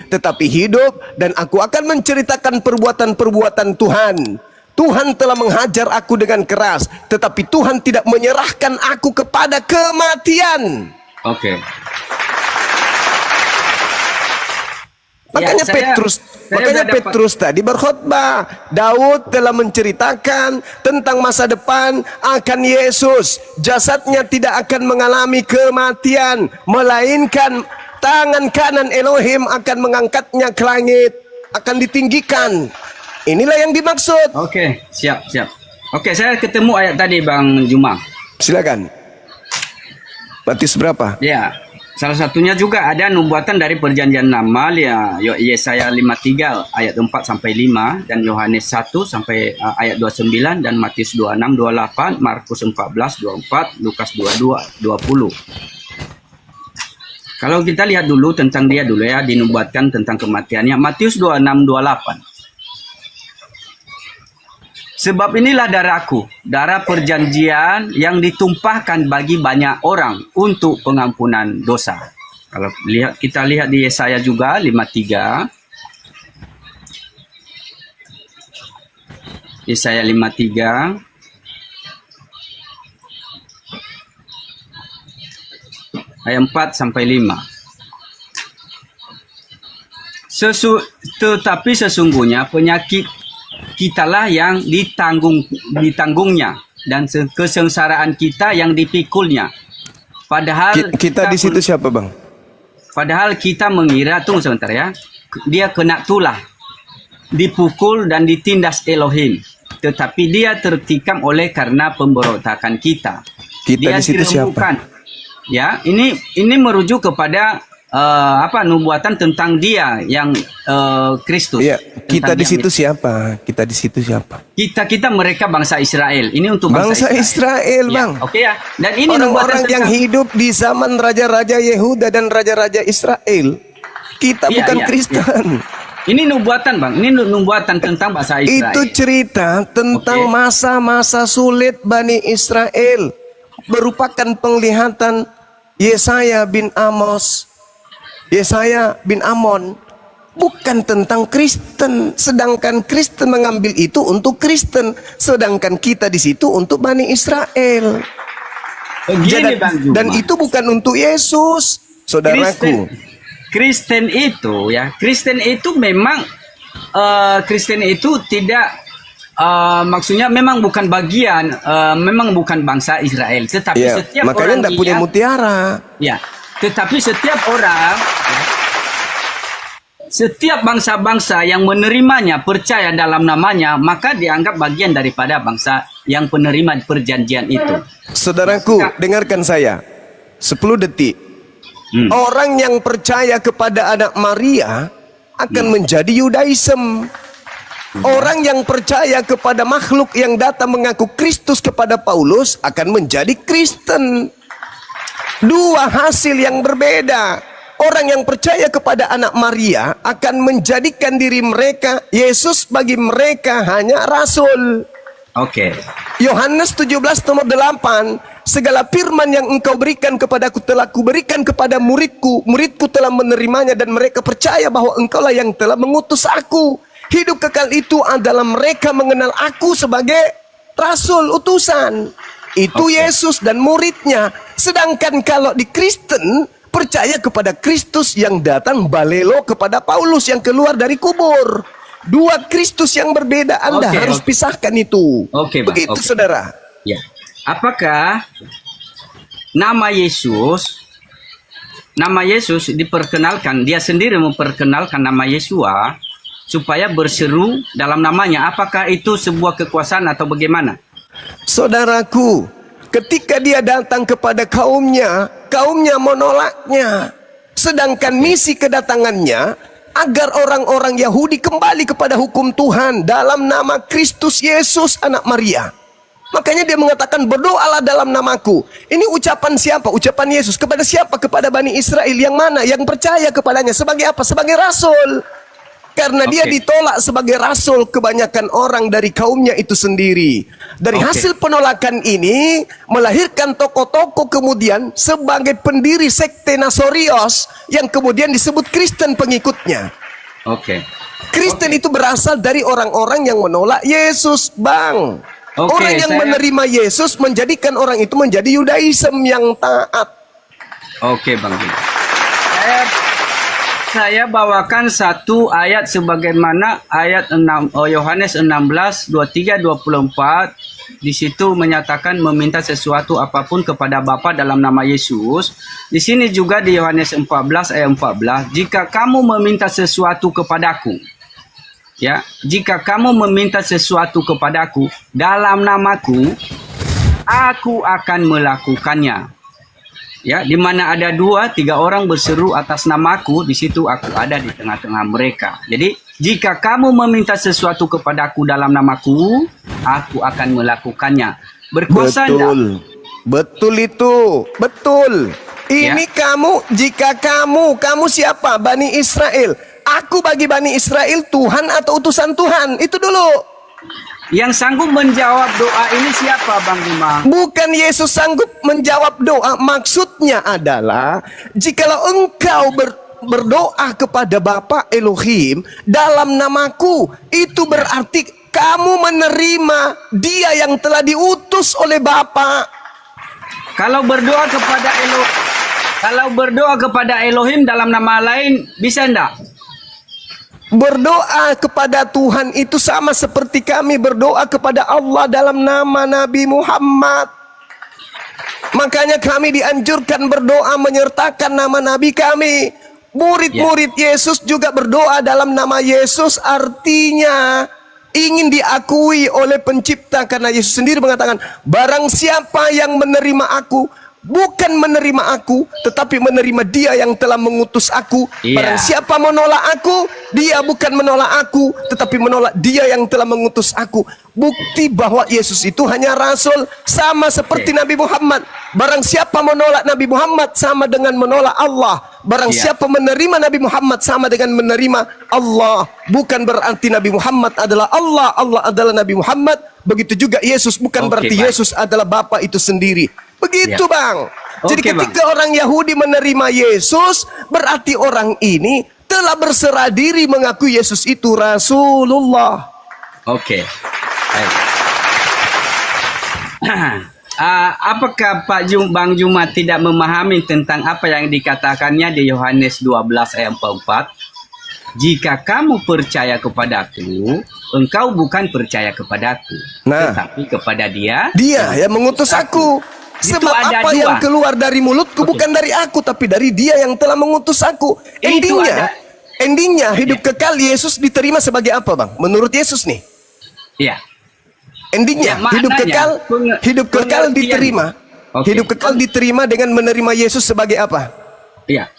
tetapi hidup, dan aku akan menceritakan perbuatan-perbuatan Tuhan. Tuhan telah menghajar aku dengan keras, tetapi Tuhan tidak menyerahkan aku kepada kematian. Oke. Makanya Petrus tadi berkhotbah. Daud telah menceritakan tentang masa depan akan Yesus. Jasadnya tidak akan mengalami kematian, melainkan tangan kanan Elohim akan mengangkatnya ke langit, akan ditinggikan. Inilah yang dimaksud. Oke, siap. Oke, saya ketemu ayat tadi Bang Juma. Silakan. Matius berapa? Ya. Salah satunya juga ada nubuatan dari perjanjian lama, ya, Yesaya 53 ayat 4 sampai 5, dan Yohanes 1 sampai ayat 29, dan Matius 26 28, Markus 14 24, Lukas 22 20. Kalau kita lihat dulu tentang dia dulu ya, dinubuatkan tentang kematiannya, Matius 26 28. Sebab inilah darahku, darah perjanjian yang ditumpahkan bagi banyak orang untuk pengampunan dosa. Kalau kita lihat di Yesaya juga 53. Yesaya 53. Ayat 4 sampai 5. Tetapi sesungguhnya penyakit kitalah yang ditanggungnya, dan kesengsaraan kita yang dipikulnya. Padahal kita di situ siapa, Bang? Padahal kita mengira, tunggu sebentar ya, dia kena tulah, dipukul dan ditindas Elohim, tetapi dia tertikam oleh karena pemberontakan kita. Kita di situ siapa? Ya, ini merujuk kepada nubuatan tentang dia yang Kristus. Iya, kita di situ siapa? Kita di situ siapa? Kita mereka bangsa Israel. Ini untuk bangsa Israel, Bang. Ya, oke ya. Dan ini orang-orang yang hidup di zaman raja-raja Yehuda dan raja-raja Israel. Kita bukan Kristen. Ini nubuatan, Bang. Ini nubuatan tentang bangsa Israel. Itu cerita tentang masa-masa sulit Bani Israel. Merupakan penglihatan Yesaya bin Amos, Yesaya bin Amon, bukan tentang Kristen. Sedangkan Kristen mengambil itu untuk Kristen, sedangkan kita di situ untuk Bani Israel. Dan itu bukan untuk Yesus, saudaraku. Kristen itu memang Kristen itu tidak maksudnya memang bukan bagian, memang bukan bangsa Israel, tetapi setiap makanya orang tidak punya mutiara. Ya. Tetapi setiap orang, setiap bangsa-bangsa yang menerimanya, percaya dalam namanya, maka dianggap bagian daripada bangsa yang penerima perjanjian itu. Saudaraku, dengarkan saya 10 detik. Orang yang percaya kepada anak Maria akan menjadi Yudaism. Orang yang percaya kepada makhluk yang datang mengaku Kristus kepada Paulus akan menjadi Kristen. Dua hasil yang berbeda. Orang yang percaya kepada anak Maria akan menjadikan diri mereka, Yesus bagi mereka hanya rasul. Yohanes 17 nomor 8, segala firman yang engkau berikan kepadaku telah kuberikan kepada muridku. Muridku telah menerimanya dan mereka percaya bahwa engkaulah yang telah mengutus aku. Hidup kekal itu adalah mereka mengenal aku sebagai rasul utusan. Itu Yesus dan muridnya. Sedangkan kalau di Kristen, percaya kepada Kristus yang datang balelo kepada Paulus yang keluar dari kubur. Dua Kristus yang berbeda. Anda harus pisahkan itu. Begitu, saudara. Ya. Apakah nama Yesus diperkenalkan, dia sendiri memperkenalkan nama Yesua supaya berseru dalam namanya? Apakah itu sebuah kekuasaan atau bagaimana? Saudaraku, ketika dia datang kepada kaumnya menolaknya. Sedangkan misi kedatangannya agar orang-orang Yahudi kembali kepada hukum Tuhan dalam nama Kristus Yesus anak Maria. Makanya dia mengatakan, berdoalah dalam namaku. Ini ucapan siapa? Ucapan Yesus. Kepada siapa? Kepada Bani Israel. Yang mana? Yang percaya kepadanya. Sebagai apa? Sebagai rasul. Karena dia Oke. ditolak sebagai rasul kebanyakan orang dari kaumnya itu sendiri. Dari Oke. hasil penolakan ini melahirkan tokoh-tokoh kemudian sebagai pendiri sekte Nasorios yang kemudian disebut Kristen pengikutnya. Oke. Kristen itu berasal dari orang-orang yang menolak Yesus, Bang. Oke, Orang yang saya- menerima Yesus menjadikan orang itu menjadi Yudaism yang taat. Oke, Bang Juma. Saya bawakan satu ayat sebagaimana ayat 6 Yohanes 16 23 24. Di situ menyatakan meminta sesuatu apapun kepada Bapa dalam nama Yesus. Di sini juga di Yohanes 14 ayat 14, jika kamu meminta sesuatu kepadaku, ya, jika kamu meminta sesuatu kepadaku dalam namaku, aku akan melakukannya. Ya, di mana ada 2-3 orang berseru atas namaku, di situ aku ada di tengah-tengah mereka. Jadi, jika kamu meminta sesuatu kepadaku dalam namaku, aku akan melakukannya. Berkuasa enggak? Betul. Betul itu. Betul. Ini kamu, jika kamu siapa? Bani Israel. Aku bagi Bani Israel Tuhan atau utusan Tuhan? Itu dulu. Yang sanggup menjawab doa ini siapa, Bang Juma? Bukan Yesus sanggup menjawab doa. Maksudnya adalah jikalau engkau berdoa kepada Bapa Elohim dalam namaku, itu berarti kamu menerima Dia yang telah diutus oleh Bapa. Kalau berdoa kepada Elohim dalam nama lain bisa enggak? Berdoa kepada Tuhan itu sama seperti kami berdoa kepada Allah dalam nama Nabi Muhammad. Makanya kami dianjurkan berdoa menyertakan nama Nabi kami. Murid-murid Yesus juga berdoa dalam nama Yesus, artinya ingin diakui oleh pencipta. Karena Yesus sendiri mengatakan, barang siapa yang menerima aku, bukan menerima aku, tetapi menerima Dia yang telah mengutus aku. Barang siapa menolak aku, dia bukan menolak aku, tetapi menolak Dia yang telah mengutus aku. Bukti bahwa Yesus itu hanya rasul, sama seperti Nabi Muhammad. Barang siapa menolak Nabi Muhammad sama dengan menolak Allah. Barang siapa menerima Nabi Muhammad sama dengan menerima Allah. Bukan berarti Nabi Muhammad adalah Allah, Allah adalah Nabi Muhammad. Begitu juga Yesus, bukan berarti Yesus adalah Bapa itu sendiri. Begitu, Bang. Jadi ketika orang Yahudi menerima Yesus, berarti orang ini telah berserah diri mengaku Yesus itu Rasulullah. Oke. Baik. Apakah Bang Juma tidak memahami tentang apa yang dikatakannya di Yohanes 12 ayat 44? Jika kamu percaya kepadaku, engkau bukan percaya kepadaku, tetapi kepada Dia. Dia yang mengutus aku. Sebab apa yang keluar dari mulutku bukan dari aku, tapi dari Dia yang telah mengutus aku. Endingnya hidup kekal Yesus diterima sebagai apa, Bang? Menurut Yesus nih. Iya. Endingnya hidup kekal diterima. Hidup kekal diterima dengan menerima Yesus sebagai apa? Iya.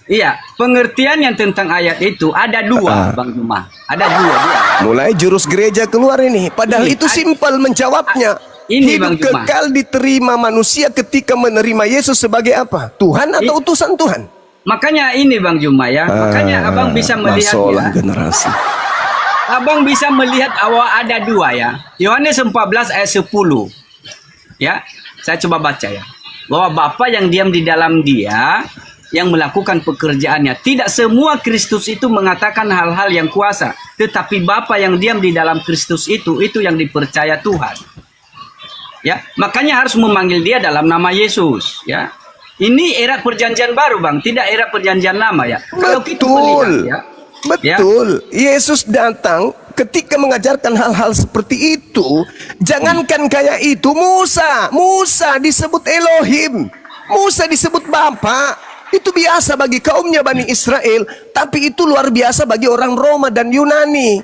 Iya, pengertian yang tentang ayat itu ada 2, Bang Juma. Ada 2 dia. Mulai jurus gereja keluar ini. Padahal itu simpel menjawabnya. Hidup kekal diterima manusia ketika menerima Yesus sebagai apa? Tuhan atau utusan Tuhan? Makanya ini, Bang Juma, ya. Makanya Abang bisa melihat ya. Generasi. Abang bisa melihat bahwa ada 2 ya. Yohanes 14 ayat 10. Ya, saya coba baca ya. Bahwa Bapa yang diam di dalam Dia yang melakukan pekerjaannya. Tidak semua Kristus itu mengatakan hal-hal yang kuasa, tetapi Bapa yang diam di dalam Kristus itu yang dipercaya Tuhan. Ya, makanya harus memanggil Dia dalam nama Yesus, ya. Ini era perjanjian baru, Bang, tidak era perjanjian lama ya. Kalau kita melihat ya. Betul. Yesus datang ketika mengajarkan hal-hal seperti itu. Jangankan kayak itu, Musa disebut Elohim. Musa disebut Bapa. Itu biasa bagi kaumnya Bani Israel, tapi itu luar biasa bagi orang Roma dan Yunani.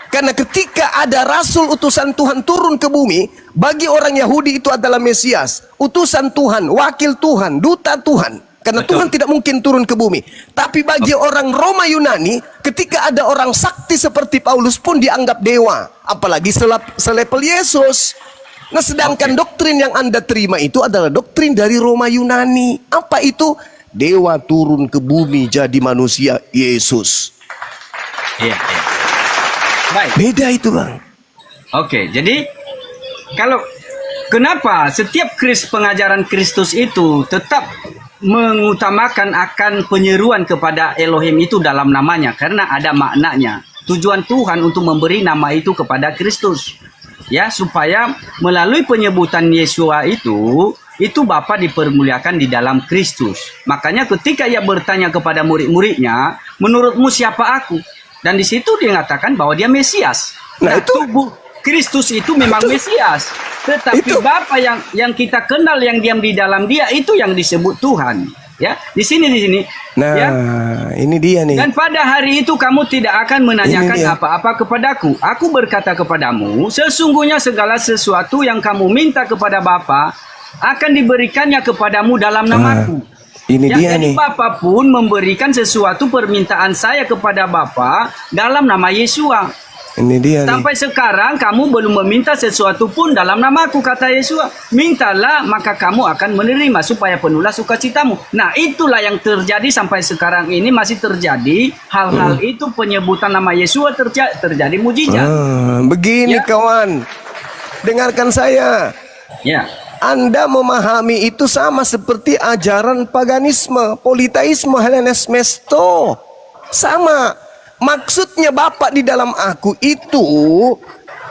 Karena ketika ada rasul utusan Tuhan turun ke bumi, bagi orang Yahudi itu adalah Mesias, utusan Tuhan, wakil Tuhan, duta Tuhan. Karena Tuhan tidak mungkin turun ke bumi. Tapi bagi orang Roma Yunani, ketika ada orang sakti seperti Paulus pun dianggap dewa. Apalagi selepel Yesus. Nah, sedangkan doktrin yang Anda terima itu adalah doktrin dari Roma Yunani. Apa itu? Dewa turun ke bumi jadi manusia, Yesus. Iya, iya. Baik. Beda itu, Bang. Oke, jadi kalau kenapa setiap pengajaran Kristus itu tetap mengutamakan akan penyeruan kepada Elohim itu dalam namanya, karena ada maknanya. Tujuan Tuhan untuk memberi nama itu kepada Kristus, ya, supaya melalui penyebutan Yesua itu Bapa dipermuliakan di dalam Kristus. Makanya ketika ia bertanya kepada murid-muridnya, menurutmu siapa aku? Dan di situ dia mengatakan bahwa dia Mesias. Nah, itu tubuh Kristus itu memang Mesias. Tetapi Bapa yang kita kenal yang diam di dalam dia itu yang disebut Tuhan. Ya, di sini. Nah, ya. Ini dia nih. Dan pada hari itu kamu tidak akan menanyakan apa-apa kepadaku. Aku berkata kepadamu, sesungguhnya segala sesuatu yang kamu minta kepada Bapa akan diberikannya kepadamu dalam namaku. Ini ya, dia jadi nih. Bapa pun memberikan sesuatu permintaan saya kepada Bapa dalam nama Yesua. Ini dia Sampai sekarang kamu belum meminta sesuatu pun dalam namaku, kata Yesus. Mintalah maka kamu akan menerima supaya penuhlah sukacitamu. Nah, itulah yang terjadi sampai sekarang ini, masih terjadi hal-hal itu, penyebutan nama Yesus terjadi mujizat. Begini Ya. kawan, dengarkan saya. Ya. Anda memahami itu sama seperti ajaran paganisme, politeisme, Hellenismesto. Sama. Maksudnya Bapa di dalam aku itu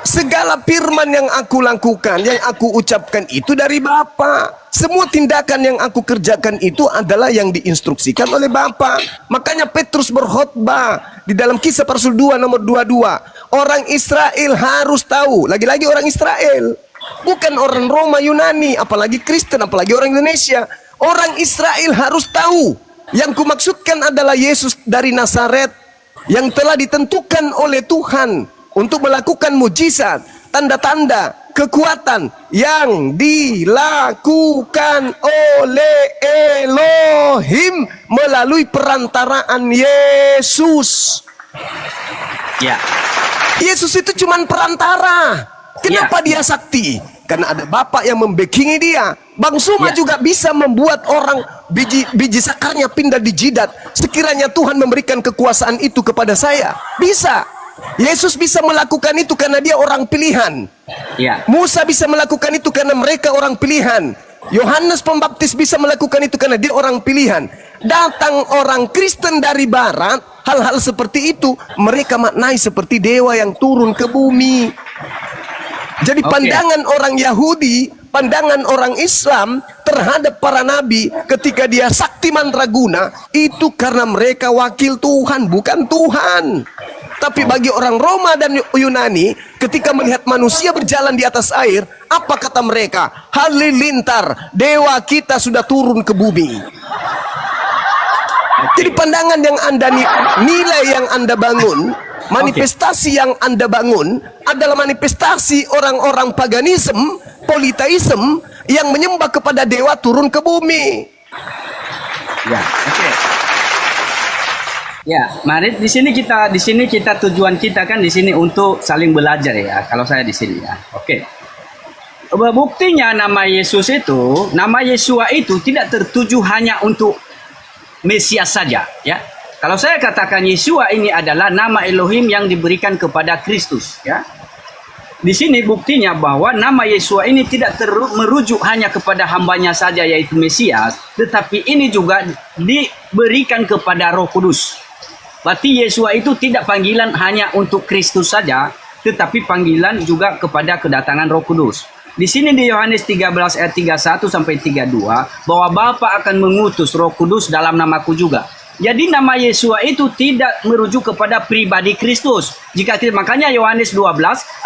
segala firman yang aku lakukan, yang aku ucapkan itu dari Bapa. Semua tindakan yang aku kerjakan itu adalah yang diinstruksikan oleh Bapa. Makanya Petrus berkhotbah di dalam Kisah para Rasul 2 nomor 22. Orang Israel harus tahu, lagi-lagi orang Israel, bukan orang Roma, Yunani, apalagi Kristen, apalagi orang Indonesia. Orang Israel harus tahu. Yang kumaksudkan adalah Yesus dari Nazaret yang telah ditentukan oleh Tuhan untuk melakukan mujizat, tanda-tanda, kekuatan yang dilakukan oleh Elohim melalui perantaraan Yesus. Ya. Yesus itu cuma perantara. Kenapa dia sakti? Karena ada Bapa yang membackingi dia. Bang Suma juga bisa membuat orang biji sakarnya pindah di jidat. Sekiranya Tuhan memberikan kekuasaan itu kepada saya, bisa. Yesus bisa melakukan itu karena dia orang pilihan. Ya. Musa bisa melakukan itu karena mereka orang pilihan. Yohanes Pembaptis bisa melakukan itu karena dia orang pilihan. Datang orang Kristen dari barat, hal-hal seperti itu mereka maknai seperti dewa yang turun ke bumi. Jadi pandangan orang Yahudi, pandangan orang Islam terhadap para nabi ketika dia sakti mandraguna itu karena mereka wakil Tuhan, bukan Tuhan. Tapi bagi orang Roma dan Yunani, ketika melihat manusia berjalan di atas air, apa kata mereka? Halilintar, dewa kita sudah turun ke bumi. Jadi pandangan yang Anda nilai yang Anda bangun, manifestasi yang Anda bangun adalah manifestasi orang-orang paganisme, politeisme yang menyembah kepada dewa turun ke bumi. Ya, oke. Ya, mari di sini kita tujuan kita kan di sini untuk saling belajar ya. Kalau saya di sini ya. Oke. Buktinya nama Yesus itu, nama Yesua itu tidak tertuju hanya untuk Mesias saja, ya. Kalau saya katakan Yesua ini adalah nama Elohim yang diberikan kepada Kristus, ya. Di sini buktinya bahwa nama Yesua ini tidak merujuk hanya kepada hambanya saja yaitu Mesias, tetapi ini juga diberikan kepada Roh Kudus. Berarti Yesua itu tidak panggilan hanya untuk Kristus saja, tetapi panggilan juga kepada kedatangan Roh Kudus. Di sini di Yohanes 13 ayat 31 sampai 32 bahwa Bapa akan mengutus Roh Kudus dalam namaku juga. Jadi nama Yesua itu tidak merujuk kepada pribadi Kristus. Makanya Yohanes 12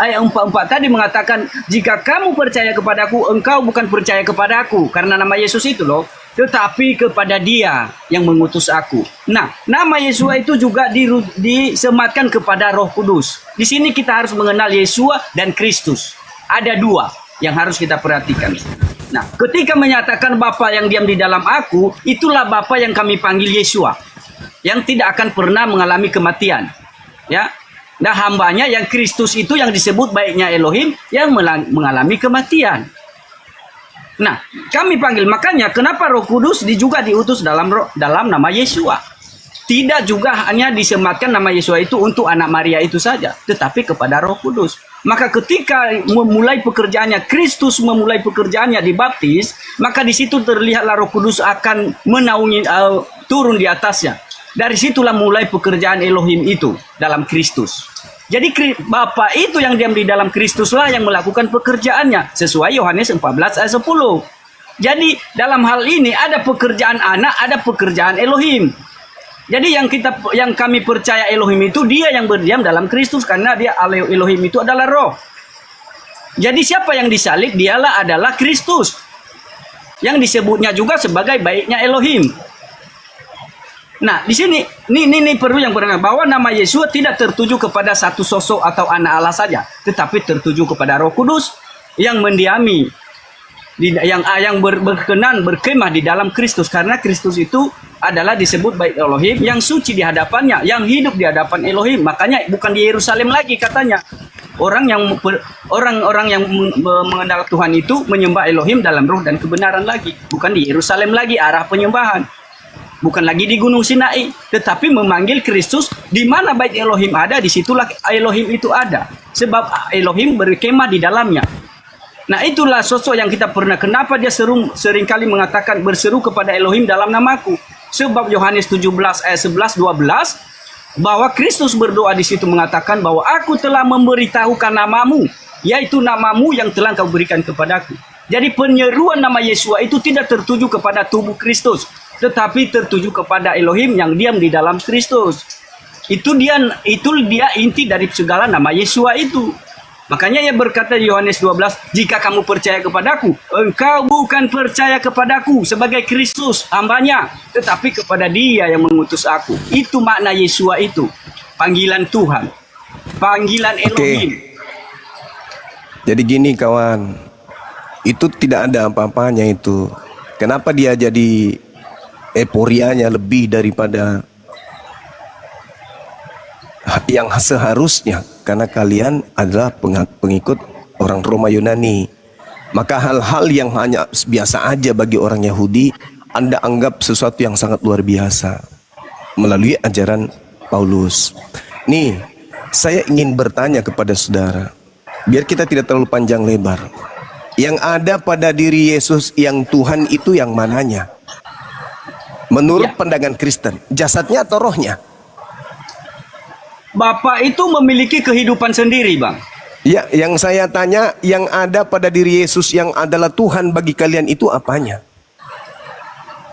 ayat 44 tadi mengatakan, jika kamu percaya kepadaku, engkau bukan percaya kepadaku karena nama Yesus itu loh, tetapi kepada Dia yang mengutus aku. Nah, nama Yesua itu juga disematkan kepada Roh Kudus. Di sini kita harus mengenal Yesua dan Kristus. Ada dua yang harus kita perhatikan. Nah, ketika menyatakan Bapa yang diam di dalam aku, itulah Bapa yang kami panggil Yesua, yang tidak akan pernah mengalami kematian. Ya, nah hambanya yang Kristus itu yang disebut baiknya Elohim yang mengalami kematian. Nah, kami panggil, makanya kenapa Roh Kudus juga diutus dalam nama Yesua. tidak juga hanya disematkan nama Yesus itu untuk anak Maria itu saja, tetapi kepada Roh Kudus. Maka ketika memulai pekerjaannya, Kristus memulai pekerjaannya dibaptis, maka di situ terlihatlah Roh Kudus akan menaungi, turun di atasnya. Dari situlah mulai pekerjaan Elohim itu dalam Kristus. Jadi Bapa itu yang diam di dalam Kristuslah yang melakukan pekerjaannya sesuai Yohanes 14 ayat 10. Jadi dalam hal ini ada pekerjaan anak, ada pekerjaan Elohim. Jadi yang kami percaya Elohim itu dia yang berdiam dalam Kristus karena dia Elohim itu adalah roh. Jadi siapa yang disalib dialah adalah Kristus. Yang disebutnya juga sebagai baiknya Elohim. Nah, di sini ini perlu yang benar bahwa nama Yesus tidak tertuju kepada satu sosok atau anak Allah saja, tetapi tertuju kepada Roh Kudus yang mendiami yang berkenan berkemah di dalam Kristus, karena Kristus itu adalah disebut baik Elohim yang suci di hadapannya, yang hidup di hadapan Elohim. Makanya bukan di Yerusalem lagi katanya. Orang-orang yang mengenal Tuhan itu menyembah Elohim dalam roh dan kebenaran lagi, bukan di Yerusalem lagi arah penyembahan. Bukan lagi di Gunung Sinai, tetapi memanggil Kristus di mana baik Elohim ada, disitulah Elohim itu ada. Sebab Elohim berkemah di dalamnya. Nah, itulah sosok yang kita pernah. Kenapa dia seringkali mengatakan berseru kepada Elohim dalam namaku? Sebab Yohanes 17 ayat 11-12 bahwa Kristus berdoa di situ mengatakan bahwa aku telah memberitahukan namamu, yaitu namamu yang telah kau berikan kepadaku. Jadi penyeruan nama Yesus itu tidak tertuju kepada tubuh Kristus, tetapi tertuju kepada Elohim yang diam di dalam Kristus. Itu dia inti dari segala nama Yesus itu. Makanya ia berkata di Yohanes 12, jika kamu percaya kepadaku, engkau bukan percaya kepadaku sebagai Kristus hambanya, tetapi kepada dia yang mengutus aku. Itu makna Yesus itu. Panggilan Tuhan. Panggilan Elohim. Jadi gini kawan, itu tidak ada apa-apanya itu. Kenapa dia jadi euforianya lebih daripada yang seharusnya? Karena kalian adalah pengikut orang Roma Yunani. Maka hal-hal yang hanya biasa aja bagi orang Yahudi, Anda anggap sesuatu yang sangat luar biasa melalui ajaran Paulus. Nih, saya ingin bertanya kepada saudara, biar kita tidak terlalu panjang lebar. Yang ada pada diri Yesus yang Tuhan itu yang mananya? Menurut pandangan Kristen, jasadnya atau rohnya? Bapa itu memiliki kehidupan sendiri, Bang. Ya, yang saya tanya, yang ada pada diri Yesus yang adalah Tuhan bagi kalian itu apanya?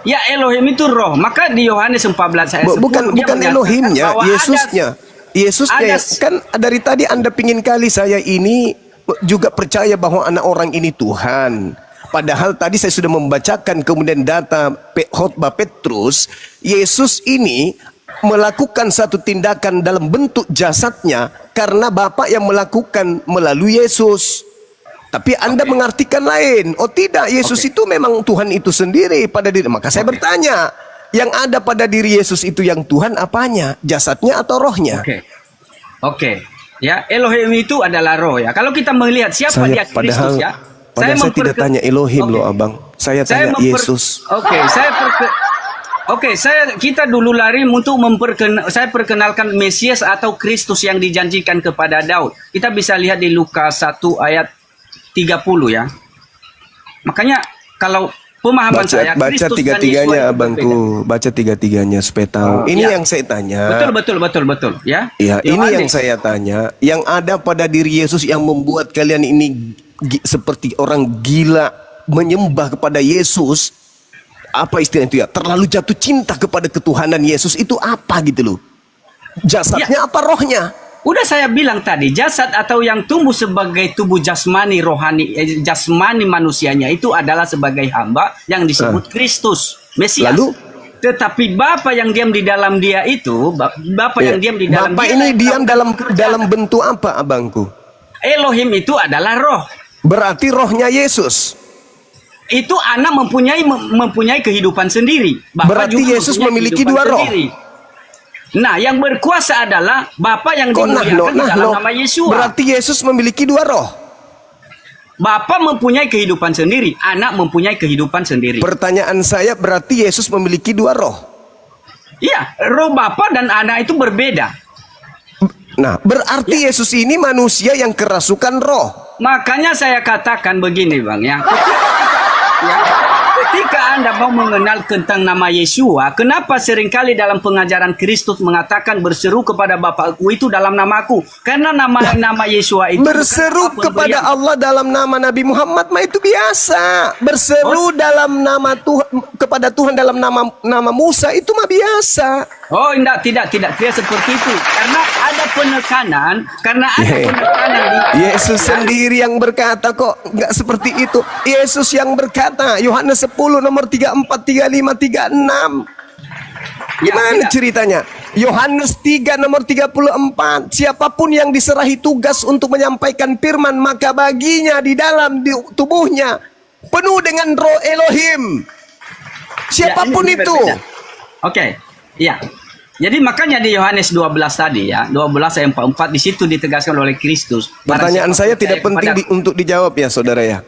Ya, Elohim itu roh. Maka di Yohanes 14 ayat 10 bukan Elohimnya, Yesusnya. Yesusnya kan dari tadi Anda pingin kali saya ini juga percaya bahwa anak orang ini Tuhan. Padahal tadi saya sudah membacakan kemudian data khotbah Petrus, Yesus ini melakukan satu tindakan dalam bentuk jasadnya karena Bapa yang melakukan melalui Yesus. Tapi Anda mengartikan lain. Oh tidak, Yesus itu memang Tuhan itu sendiri pada diri. Maka saya bertanya, yang ada pada diri Yesus itu yang Tuhan apanya? Jasadnya atau rohnya? Oke. Ya, Elohim itu adalah roh ya. Kalau kita melihat siapa dia Kristus ya. Padahal saya tidak tanya Elohim loh abang. Saya tanya Yesus. Kita dulu lari untuk saya perkenalkan Mesias atau Kristus yang dijanjikan kepada Daud. Kita bisa lihat di Lukas 1 ayat 30 ya. Makanya kalau pemahaman saya baca tiga-tiganya abangku, baca tiga-tiganya supaya tahu. Ini yang saya tanya. Betul ya. Iya, ini yang saya tanya. Yang ada pada diri Yesus yang membuat kalian ini seperti orang gila menyembah kepada Yesus. Apa istilah itu ya? Terlalu jatuh cinta kepada ketuhanan Yesus itu apa gitu loh? Jasadnya apa rohnya? Udah saya bilang tadi, jasad atau yang tumbuh sebagai tubuh jasmani rohani, jasmani manusianya itu adalah sebagai hamba yang disebut Kristus, Mesias. Lalu, tetapi Bapa yang diam di dalam dia itu, yang diam di dalam Bapa dia ini diam dalam bentuk apa, abangku? Elohim itu adalah roh. Berarti rohnya Yesus. Itu anak mempunyai kehidupan sendiri. Berarti Yesus memiliki dua roh. Nah, yang berkuasa adalah Bapa yang dimuliakan dalam nama Yesus. Berarti Yesus memiliki dua roh. Bapa mempunyai kehidupan sendiri, anak mempunyai kehidupan sendiri. Pertanyaan saya, berarti Yesus memiliki dua roh. Iya, roh Bapa dan Anak itu berbeda. Nah, berarti Yesus ini manusia yang kerasukan roh. Makanya saya katakan begini, Bang, ya. Ya, ketika Anda mau mengenal tentang nama Yesua, kenapa seringkali dalam pengajaran Kristus mengatakan berseru kepada Bapakku itu dalam namaku? Karena nama Yesua itu Berseru kepada Allah dalam nama Nabi Muhammad mah itu biasa. Berseru dalam nama Tuhan kepada Tuhan dalam nama Musa itu mah biasa. Oh, tidak seperti itu. Karena ada penekanan di Yesus sendiri yang berkata kok nggak seperti itu. Yesus yang berkata, Yohanes 10 nomor 34, 35, 36. Gimana ceritanya? Yohanes 3 nomor 34. Siapapun yang diserahi tugas untuk menyampaikan firman, maka baginya di dalam tubuhnya penuh dengan roh Elohim. Siapapun ini itu. Oke. Iya. Jadi makanya di Yohanes 12 tadi ya, 12 ayat 44 di situ ditegaskan oleh Kristus. Pertanyaan saya tidak penting untuk dijawab ya, saudara ya.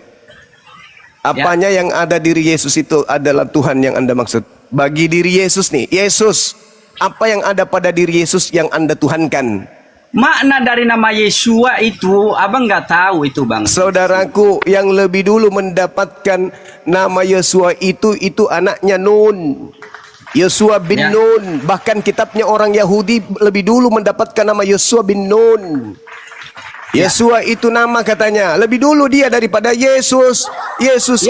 Apanya yang ada diri Yesus itu adalah Tuhan yang Anda maksud. Bagi diri Yesus nih, Yesus, apa yang ada pada diri Yesus yang Anda tuhankan? Makna dari nama Yesua itu, abang nggak tahu itu, Bang. Saudaraku, yang lebih dulu mendapatkan nama Yesua itu anaknya Nun. Yesua bin Nun. Bahkan kitabnya orang Yahudi lebih dulu mendapatkan nama Yesua bin Nun. Yesua itu nama katanya lebih dulu dia daripada Yesus. Yesus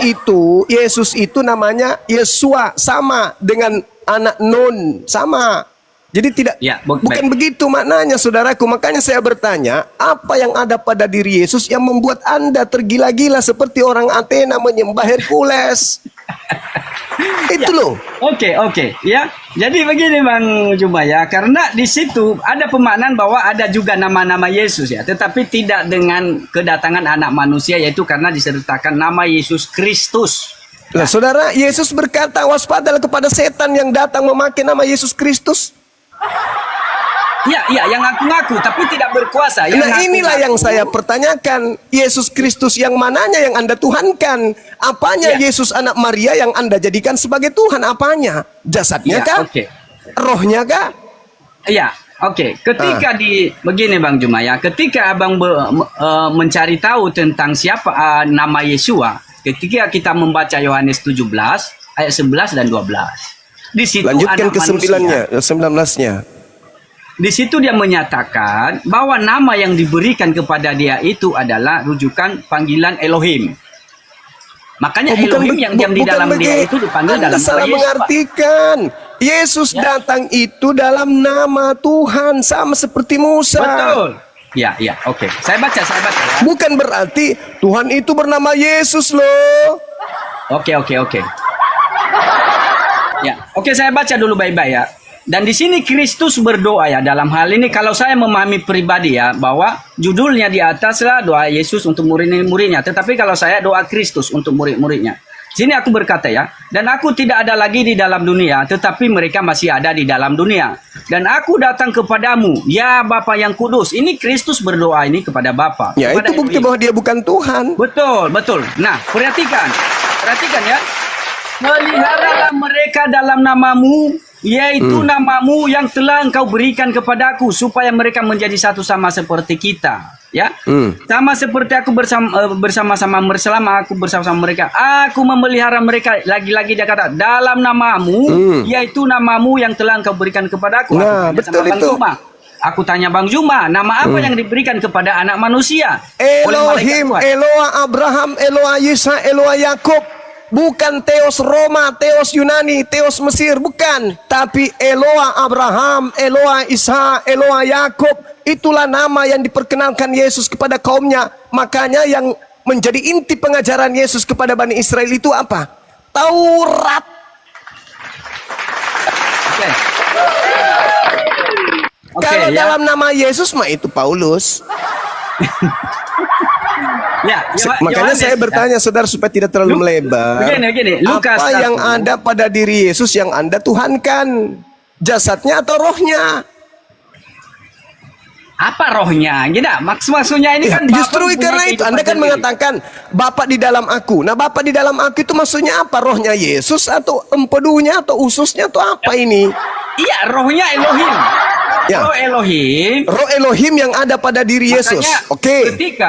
itu namanya Yesua, sama dengan anak Nun, sama. Jadi tidak bukan begitu maknanya, saudaraku. Makanya saya bertanya, apa yang ada pada diri Yesus yang membuat Anda tergila-gila seperti orang Athena menyembah Hercules? Itu loh. Oke. Ya. Jadi begini, Bang Juma ya, karena di situ ada pemaknaan bahwa ada juga nama-nama Yesus ya, tetapi tidak dengan kedatangan anak manusia, yaitu karena disertakan nama Yesus Kristus. Nah, saudara, Yesus berkata, waspadalah kepada setan yang datang memakai nama Yesus Kristus. Iya, yang ngaku-ngaku tapi tidak berkuasa. Nah, inilah yang saya pertanyakan. Yesus Kristus yang mananya yang Anda tuhankan? Apanya Yesus anak Maria yang Anda jadikan sebagai Tuhan? Apanya? Jasadnya kah? Rohnya kah? Iya, oke. Ketika begini, Bang Juma ya, ketika abang mencari tahu tentang siapa nama Yesua, ketika kita membaca Yohanes 17 ayat 11 dan 12. Di situ lanjutkan ke 19-nya. Di situ dia menyatakan bahwa nama yang diberikan kepada dia itu adalah rujukan panggilan Elohim. Makanya Elohim yang diam di dalam dia itu dipanggil dalam nama Yesus. Salah mengartikan. Yesus datang itu dalam nama Tuhan, sama seperti Musa. Betul. Ya, oke. Saya baca ya. Bukan berarti Tuhan itu bernama Yesus loh. Oke. Ya, oke, saya baca dulu baik-baik ya. Dan di sini Kristus berdoa ya, dalam hal ini kalau saya memahami pribadi ya, bahwa judulnya di atas lah doa Yesus untuk murid-muridnya, tetapi kalau saya doa Kristus untuk murid-muridnya. Sini aku berkata ya, dan aku tidak ada lagi di dalam dunia, tetapi mereka masih ada di dalam dunia. Dan aku datang kepadamu, ya Bapa yang kudus. Ini Kristus berdoa ini kepada Bapa. Ya, itu bukti bahwa dia bukan Tuhan. Betul. Nah, perhatikan ya. Peliharalah mereka dalam namamu, yaitu namamu yang telah engkau berikan kepadaku, supaya mereka menjadi satu sama seperti kita. Ya, sama seperti aku bersama-sama aku bersama-sama mereka. Aku memelihara mereka. Lagi-lagi dia kata dalam namamu, yaitu namamu yang telah engkau berikan kepadaku. Nah, betul itu. Aku tanya Bang Juma, nama apa yang diberikan kepada anak manusia? Elohim, Eloa Abraham, Eloa Yisa, Eloa Yakub. Bukan Theos Roma, Theos Yunani, Theos Mesir, bukan. Tapi Eloa Abraham, Eloa Ishak, Eloa Yakub. Itulah nama yang diperkenalkan Yesus kepada kaumnya. Makanya yang menjadi inti pengajaran Yesus kepada Bani Israel itu apa? Taurat. Kalau dalam nama Yesus mah itu Paulus. Makanya saya bertanya saudara supaya tidak terlalu melebar. Begini, Lukas apa yang ada pada diri Yesus yang Anda tuhankan? Jasadnya atau rohnya? Apa rohnya? Maksudnya ini kan justru karena itu Anda kan mengatakan Bapa di dalam aku. Nah, Bapa di dalam aku itu maksudnya apa? Rohnya Yesus atau empedunya atau ususnya atau apa ini? Iya, rohnya Elohim. Ya. Roh Elohim. Roh Elohim yang ada pada diri Yesus. Makanya Oke.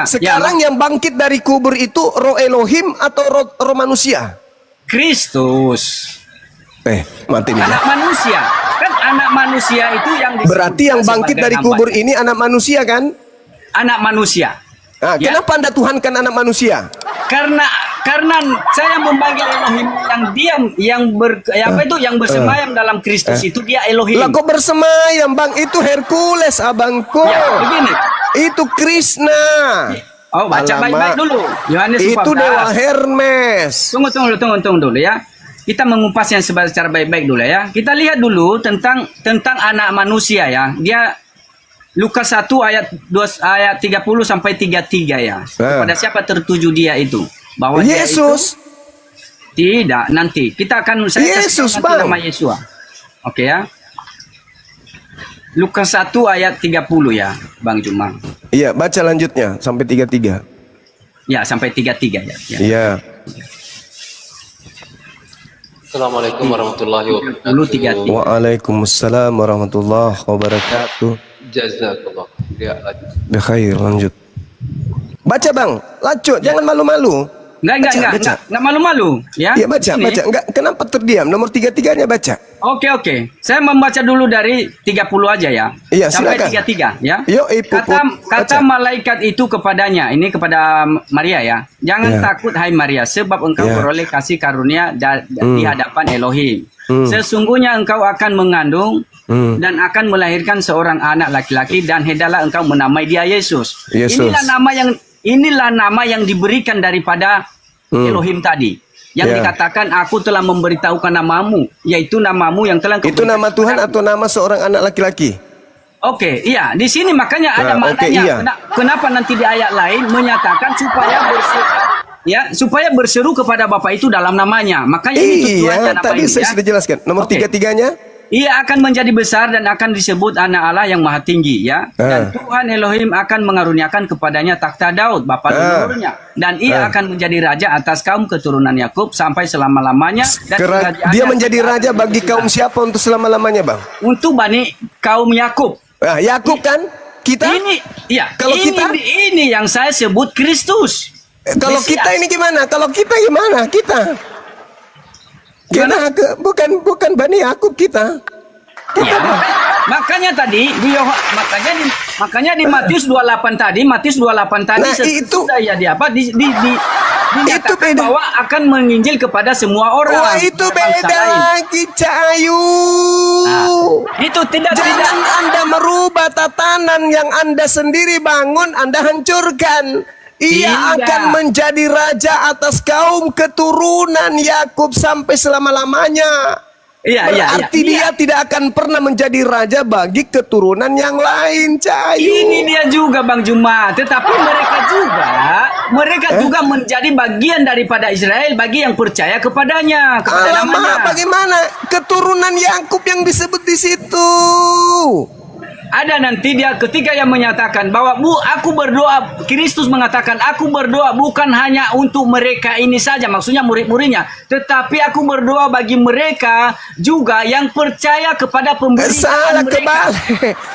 Sekarang yang bangkit dari kubur itu roh Elohim atau roh manusia? Kristus. Mati nih. Anak manusia. Kan anak manusia itu yang disebut Berarti yang bangkit dari kubur ini anak manusia kan? Anak manusia. Nah, Ya. kenapa Anda tuhankan anak manusia? Karena saya memanggil Elohim yang diam, yang bersemayam dalam Kristus itu dia Elohim. Lah kok bersemayam, Bang? Itu Hercules, abangku. Ya, begini. Itu Krishna. Oh, baca Alamak. baik-baik dulu. Yohanes Itu 14. Dewa Hermes. Tunggu dulu ya. Kita mengupasnya secara baik-baik dulu ya. Kita lihat dulu tentang anak manusia ya. Dia Lukas 1 ayat 30 sampai 33 ya. Kepada siapa tertuju dia itu? Bahwa Yesus. Dia itu, tidak, nanti kita akan Yesus, kasih Bang. nama Yesus. Oke ya. Lukas 1 ayat 30 ya, Bang Juma. Iya, baca lanjutnya sampai 33. Ya, sampai 33 ya. Iya. Assalamualaikum warahmatullahi Dulu wabarakatuh. 33. Waalaikumsalam warahmatullahi wabarakatuh. Jazakallah. Ya, lanjut. Bekhair, lanjut. Baca, Bang. Lanjut, jangan malu-malu. Enggak malu-malu ya. Iya, baca, Ini. baca. Enggak, kenapa terdiam? Nomor 33-nya baca. Oke. Saya membaca dulu dari 30 aja ya. Iya, sampai silakan. 33 ya. Yuk, Kata malaikat itu kepadanya, ini kepada Maria ya. Jangan Ya. takut hai Maria, sebab engkau Ya. beroleh kasih karunia di hadapan Elohim. Hmm. Sesungguhnya engkau akan mengandung Hmm. dan akan melahirkan seorang anak laki-laki, dan hendaklah engkau menamai dia Yesus. Yesus. Inilah nama yang diberikan daripada Elohim tadi. Yang Ya. dikatakan aku telah memberitahukan namamu, yaitu namamu yang telah engkau Itu nama berikan Tuhan kepadaku. atau nama seorang anak laki-laki? Oke, iya. Di sini makanya ada Nah, oke, maknanya. iya. Kenapa nanti di ayat lain menyatakan supaya berseru kepada Bapa itu dalam namanya. Makanya ini tujuannya Iya, tadi saya sudah jelaskan. Nomor Oke. 33-nya? Ia akan menjadi besar dan akan disebut anak Allah yang maha tinggi ya. Dan Tuhan Elohim akan mengaruniakan kepadanya takhta Daud bapa leluhurnya, dan ia akan menjadi raja atas kaum keturunan Yakub sampai selama-lamanya, dan kerajaannya Dia menjadi tidak raja akan bagi bersudah. kaum siapa untuk selama-lamanya, Bang? Untuk Bani kaum Yakub. Nah, Yakub kan? Kita? Kalau Kalau kita? ini yang saya sebut Kristus. Kalau Mesias. kita ini gimana? Kalau kita gimana? Kita bukan Bani Yakub kita. Ya, makanya tadi makanya di Matius 28 tadi, Nah, itu- sudah ya dinyatakan Itu beda. bahwa akan menginjil kepada semua orang. Wah, itu bangsa beda lain. lagi, Cahayu. Itu tidak Jangan Anda merubah tatanan yang Anda sendiri bangun, Anda hancurkan. Ia Tidak. akan menjadi raja atas kaum keturunan Yakub sampai selama-lamanya. Iya. Berarti dia tidak akan pernah menjadi raja bagi keturunan yang lain, Cahayu. Ini dia juga Bang Juma, tetapi mereka juga menjadi bagian daripada Israel bagi yang percaya kepada namanya. Alamak, bagaimana keturunan Yakub yang disebut di situ? Ada nanti dia ketika yang menyatakan bahwa aku berdoa, Kristus mengatakan aku berdoa bukan hanya untuk mereka ini saja, maksudnya murid-muridnya, tetapi aku berdoa bagi mereka juga yang percaya kepada pemberitaan Salah, mereka.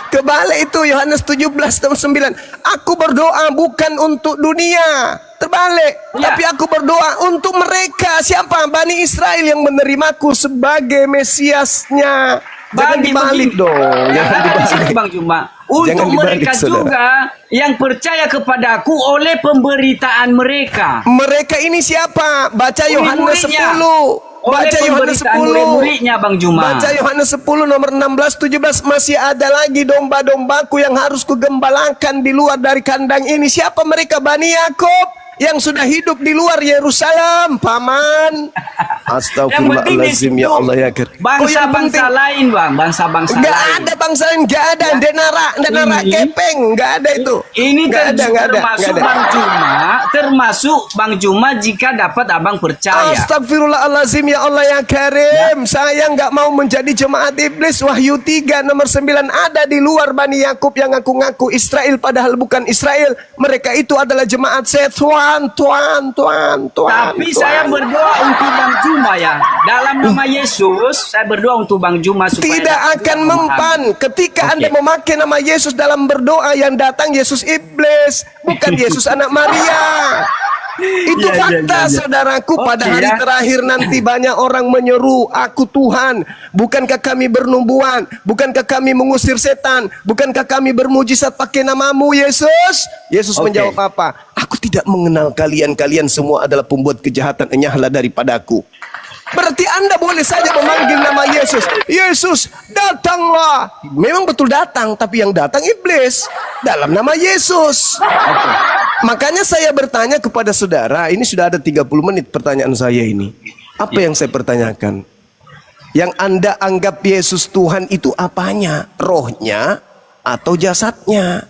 kebalik itu Yohanes 17:9. Aku berdoa bukan untuk dunia. Terbalik. Ya. Tapi aku berdoa untuk mereka. Siapa? Bani Israel yang menerimaku sebagai Mesiasnya. Jangan dibalik dong. Jangan Ada di sini dibalik. Bang Juma. Jangan Untuk dibalik, mereka saudara. juga yang percaya kepadaku oleh pemberitaan mereka. Mereka ini siapa? Baca Yohanes Murid-muridnya. 10. Oleh Baca Yohanes pemberitaan 10. murid-muridnya Bang Juma. Baca Yohanes 10 nomor 16-17. Masih ada lagi domba-dombaku yang harus kugembalakan di luar dari kandang ini. Siapa mereka? Bani Yakub yang sudah hidup di luar Yerusalem, paman. Astagfirullahaladzim, ya Allah ya Kir. Bangsa-bangsa lain Bang, bangsa-bangsa Enggak lain. ada bangsa lain, enggak ada. Denara Ini- kepeng, enggak ada itu. Ini Nggak ada, nggak ada, termasuk nggak ada. termasuk Bang Juma jika dapat Abang percaya. Astagfirullahaladzim, ya Allah ya Karim. Saya nggak mau menjadi jemaat iblis. Wahyu 3 nomor 9. Ada di luar Bani Yakub yang ngaku-ngaku Israel padahal bukan Israel. Mereka itu adalah jemaat setan. Tuhan. Tapi saya berdoa untuk Bang Juma ya. Dalam nama Yesus, saya berdoa untuk Bang Juma supaya tidak akan mempan ketika Anda memakai nama Yesus dalam berdoa. Yang datang Yesus iblis, bukan Yesus anak Maria. Itu fakta saudaraku. Pada hari terakhir nanti banyak orang menyeru, aku Tuhan. Bukankah kami bernubuat? Bukankah kami mengusir setan? Bukankah kami bermujizat pakai namamu Yesus? Yesus menjawab apa? Aku tidak mengenal kalian. Kalian semua adalah pembuat kejahatan. Enyahlah daripadaku. Berarti Anda boleh saja memanggil nama Yesus. Yesus, datanglah. Memang betul datang, tapi yang datang iblis dalam nama Yesus. Makanya saya bertanya kepada saudara, ini sudah ada 30 menit pertanyaan saya ini. Apa yang saya pertanyakan? Yang Anda anggap Yesus Tuhan itu apanya? Rohnya atau jasadnya?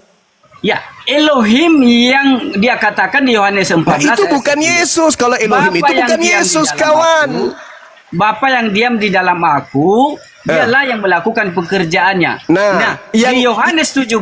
Ya, Elohim yang dia katakan di Yohanes 14. Nah, itu bukan Yesus. Kalau Elohim itu bukan Yesus, kawan. Bapa yang diam di dalam aku, dialah yang melakukan pekerjaannya. Nah, di Yohanes 17,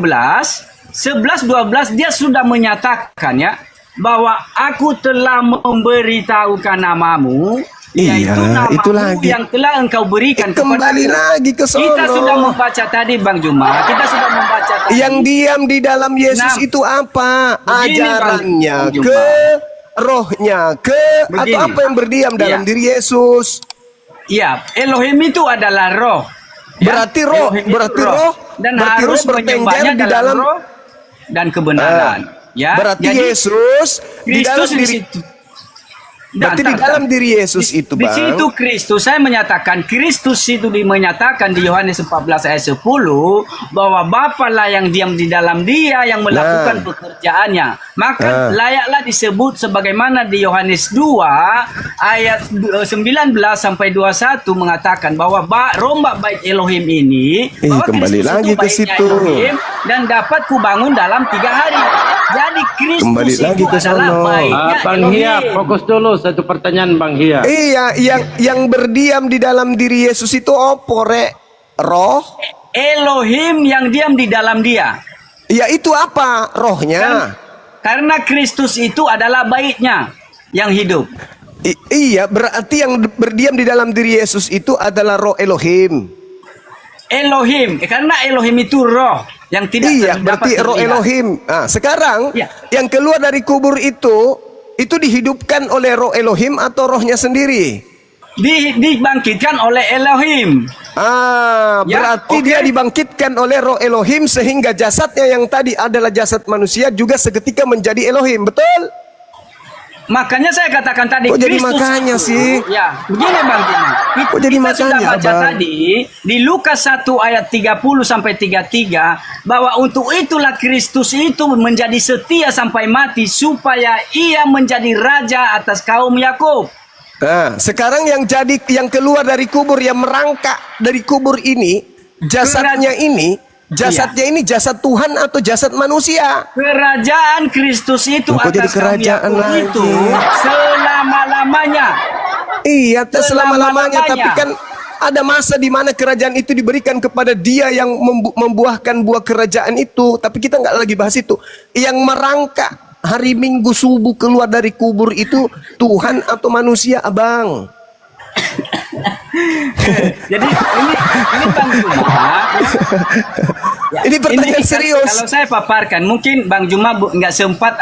11-12 dia sudah menyatakan ya bahwa aku telah memberitahukan namamu, yaitu namamu itu lagi yang telah engkau berikan kembali lagi ke sono. Kita sudah membaca tadi Bang Juma, kita sudah membaca tadi. Yang diam di dalam Yesus itu apa? Ajarannya ke, rohnya ke, atau apa yang berdiam dalam diri Yesus? Iya, Elohim itu adalah roh. Berarti roh, berarti roh, dan berarti harus roh bertengger di dalam roh dan kebenaran. Ya, berarti jadi, Yesus di dalam diri. situ. Berarti di dalam diri Yesus itu, Bang. Di situ Kristus, saya menyatakan Kristus itu menyatakan di Yohanes 14 ayat 10 bahwa Bapa lah yang diam di dalam dia yang melakukan pekerjaannya. Maka layaklah disebut sebagaimana di Yohanes 2 ayat 19 sampai 21 mengatakan bahwa rombak bait Elohim ini bahwa kembali Kristus lagi itu ke situ Elohim, dan dapat kubangun dalam 3 hari. Jadi Kristus kembali lagi itu ke adalah sono. baitnya Bang Hia, fokus dulu satu pertanyaan Bang Hia. Iya, yang berdiam di dalam diri Yesus itu apa, Rek? Roh? Elohim yang diam di dalam dia. Ya itu apa? Rohnya. Karena Kristus itu adalah baitnya yang hidup. Iya, berarti yang berdiam di dalam diri Yesus itu adalah roh Elohim. Elohim, karena Elohim itu roh yang tidak berarti roh Elohim. Nah, sekarang yang keluar dari kubur itu dihidupkan oleh roh Elohim atau rohnya sendiri? Dibangkitkan oleh Elohim. Berarti dia dibangkitkan oleh roh Elohim sehingga jasadnya yang tadi adalah jasad manusia juga seketika menjadi Elohim, betul? Makanya saya katakan tadi. Kok jadi makanya sih? Ya, begini Bang Juma. Kok jadi makanya, sudah baca Abang? tadi di Lukas 1 ayat 30 sampai 33 bahwa untuk itulah Kristus itu menjadi setia sampai mati supaya ia menjadi raja atas kaum Yakub. Nah, sekarang yang keluar dari kubur, yang merangkak dari kubur ini, jasadnya ini jasad Tuhan atau jasad manusia? Kerajaan Kristus itu atas kaum Yakub itu selama-lamanya. Iya, selama-lamanya. Tapi kan ada masa di mana kerajaan itu diberikan kepada dia yang membuahkan buah kerajaan itu. Tapi kita nggak lagi bahas itu. Yang merangkak hari Minggu subuh keluar dari kubur itu Tuhan atau manusia, Abang? Jadi ini Bang Juma. Ini pertanyaan serius. Kalau saya paparkan, mungkin Bang Juma nggak sempat,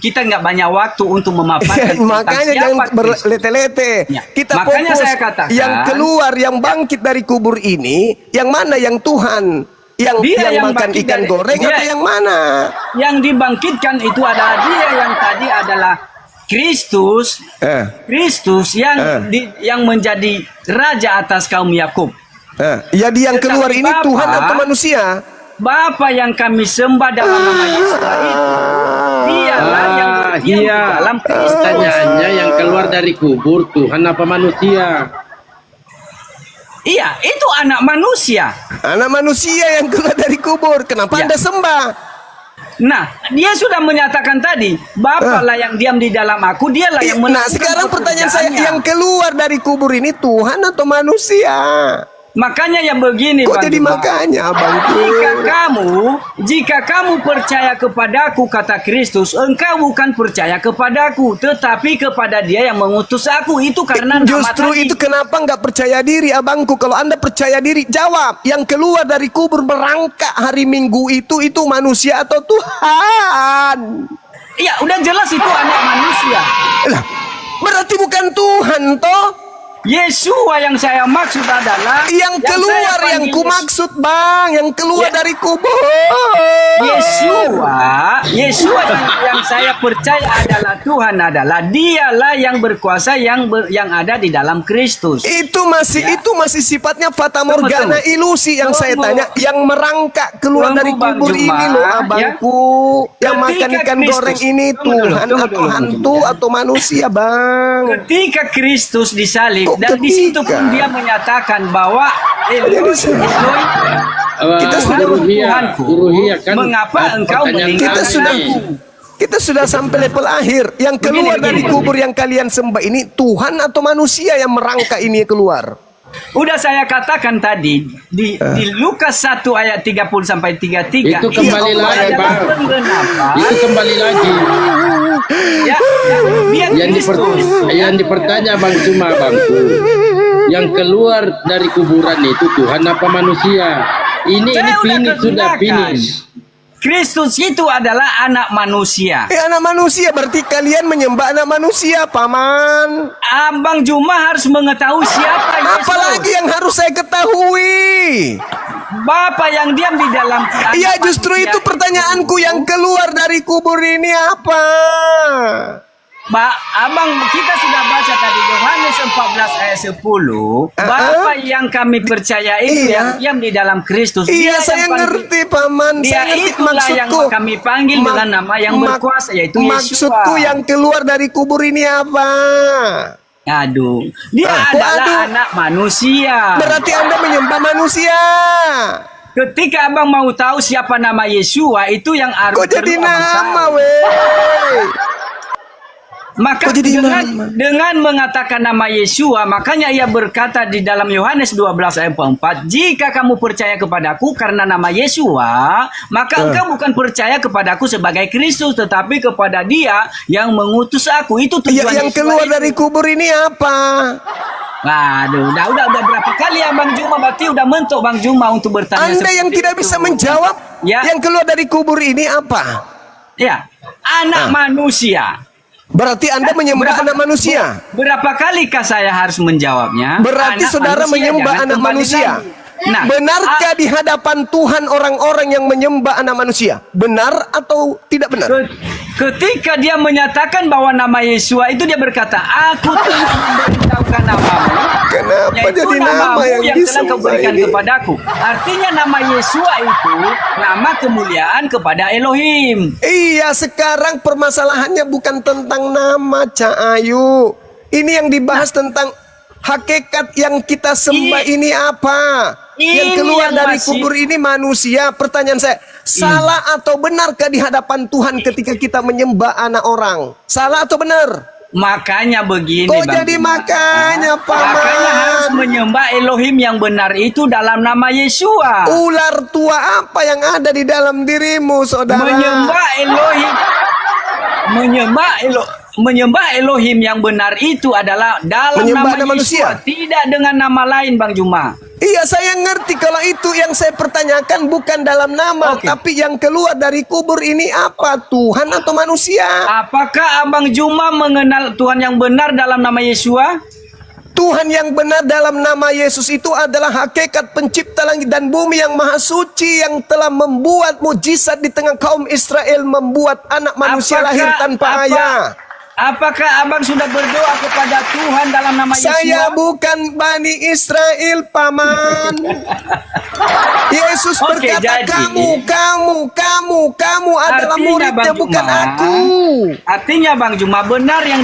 kita nggak banyak waktu untuk memaparkan. Makanya jangan berlete-lete. Kita makanya fokus saya katakan, yang keluar, yang bangkit dari kubur ini, yang mana yang Tuhan? Yang makan ikan goreng atau yang mana? Yang dibangkitkan itu adalah dia yang tadi adalah Kristus, Kristus yang menjadi raja atas kaum Yakub. Jadi yang keluar ini Tuhan atau manusia? Bapa yang kami sembah dalam nama Yesus itu, dialah yang berdiam di dalam Kristus. Pertanyaannya yang keluar dari kubur Tuhan apa manusia? Iya, itu anak manusia. Anak manusia yang keluar dari kubur. Kenapa Anda sembah? Nah, dia sudah menyatakan tadi, Bapa lah yang diam di dalam aku, dialah yang Nah, sekarang pertanyaan saya, yang keluar dari kubur ini Tuhan atau manusia? Makanya yang begini, Kok Bang jadi Juma. makanya abangku? Jika kamu percaya kepadaku, kata Kristus, engkau bukan percaya kepadaku, tetapi kepada Dia yang mengutus aku. Itu karena nama Justru tadi. itu kenapa nggak percaya diri abangku. Kalau Anda percaya diri, jawab. Yang keluar dari kubur merangkak hari Minggu itu manusia atau Tuhan? Iya, udah jelas itu anak manusia. Lah, berarti bukan Tuhan toh? Yesua yang saya maksud adalah Yang keluar saya yang panggil ku maksud bang, yang keluar Ya. dari kubur. Yesua yang saya percaya adalah Tuhan, adalah Dialah yang berkuasa yang ada di dalam Kristus. Itu masih sifatnya fata Tunggu, morgana, tunggu. ilusi yang saya Tunggu. tanya, yang merangkak keluar Tunggu, dari Bang kubur Juma, ini loh ya. abangku. Yang Ketika makan ikan Kristus- goreng ini Tunggu dulu, Tuhan tunggu atau dulu, Bang hantu Juma, ya. atau manusia bang? Ketika Kristus disalib, Kok dan di situ ketika? pun Dia menyatakan bahwa Eloi, Kita sudah Tuhanku, Uruhiyah kan mengapa engkau pertanyaan meninggalkan Kita sudah sampai level akhir. Yang keluar dari begini. kubur yang kalian sembah ini Tuhan atau manusia yang merangkak ini keluar? Udah saya katakan tadi di Lukas 1 ayat 30 sampai 33 Itu kembali Allah lagi, adalah Bang. penggenapan. Itu kembali lagi Ya, biar Kristus. yang dipertanya Bang Juma bangku. Yang keluar dari kuburan itu Tuhan apa manusia? Ini Saya udah finish sudah kegunakan. finish. Kristus itu adalah anak manusia. Anak manusia berarti kalian menyembah anak manusia, paman. Abang Juma harus mengetahui siapa Yesus. Apalagi yang harus saya ketahui? Bapa yang diam di dalam anak Iya, justru manusia itu pertanyaanku. Yang keluar dari kubur ini apa? Abang, kita sudah baca tadi Yohanes 14 ayat 10. Bapa yang kami percaya itu Iya. yang diam di dalam Kristus. Iya, Dia saya yang panggil- ngerti, paman. Dia Saya ngerti itulah yang maksudku. kami panggil dengan nama yang berkuasa, yaitu Yesua. Maksudku yang keluar dari kubur ini apa? Aduh, dia adalah anak manusia. Berarti Anda menyembah manusia. Ketika abang mau tahu siapa nama Yesua, itu yang harus Kok jadi perlu abang nama, tahu. weh? Maka Kok jadi dengan mengatakan nama Yesua, makanya ia berkata di dalam Yohanes 12 ayat 4, jika kamu percaya kepadaku karena nama Yesua, maka engkau bukan percaya kepadaku sebagai Kristus, tetapi kepada Dia yang mengutus aku. Itu Ya, tujuan yang Yesua keluar itu. dari kubur ini apa? Waduh, udah berapa kali ya Bang Juma, berarti udah mentok Bang Juma untuk bertanya. Anda yang seperti tidak itu. bisa menjawab, Ya. yang keluar dari kubur ini apa? Ya, anak manusia. Berarti Anda menyembah anak manusia. Berapa kalikah saya harus menjawabnya? Berarti Anak saudara manusia, menyembah jangan anak kembali manusia. lagi. Nah, Benarkah di hadapan Tuhan orang-orang yang menyembah anak manusia? Benar atau tidak benar? ketika dia menyatakan bahwa nama Yesua itu, dia berkata, aku telah memberitahukan namamu. Kenapa Yaitu jadi nama namamu yang yang telah kau disembah berikan ini? kepadaku. Artinya nama Yesua itu nama kemuliaan kepada Elohim. Iya, sekarang permasalahannya bukan tentang nama, Cak Ayu. Ini yang dibahas tentang hakikat yang kita sembah ini apa? Yang ini keluar yang dari masih- kubur ini manusia. Pertanyaan saya, salah atau benarkah di hadapan Tuhan ketika kita menyembah anak orang? Salah atau benar? Makanya begini, Kok Bang jadi Juma. makanya, Paman? Makanya harus menyembah Elohim yang benar itu dalam nama Yesua. Ular tua apa yang ada di dalam dirimu, saudara? Menyembah Elohim yang benar itu adalah dalam Menyembah nama nama Yesua, manusia. tidak dengan nama lain, Bang Juma. Iya, saya ngerti kalau itu yang saya pertanyakan bukan dalam nama, Oke. tapi yang keluar dari kubur ini apa? Tuhan atau manusia? Apakah Abang Juma mengenal Tuhan yang benar dalam nama Yesua? Tuhan yang benar dalam nama Yesus itu adalah hakikat pencipta langit dan bumi yang maha suci, yang telah membuat mujizat di tengah kaum Israel, membuat anak manusia lahir tanpa ayah. Apakah Abang sudah berdoa kepada Tuhan dalam nama Yesua? Saya bukan Bani Israel, Paman. Yesus Oke, berkata, jadi- kamu adalah Artinya, muridnya, Bang bukan Juma, aku. Artinya Bang Juma, benar yang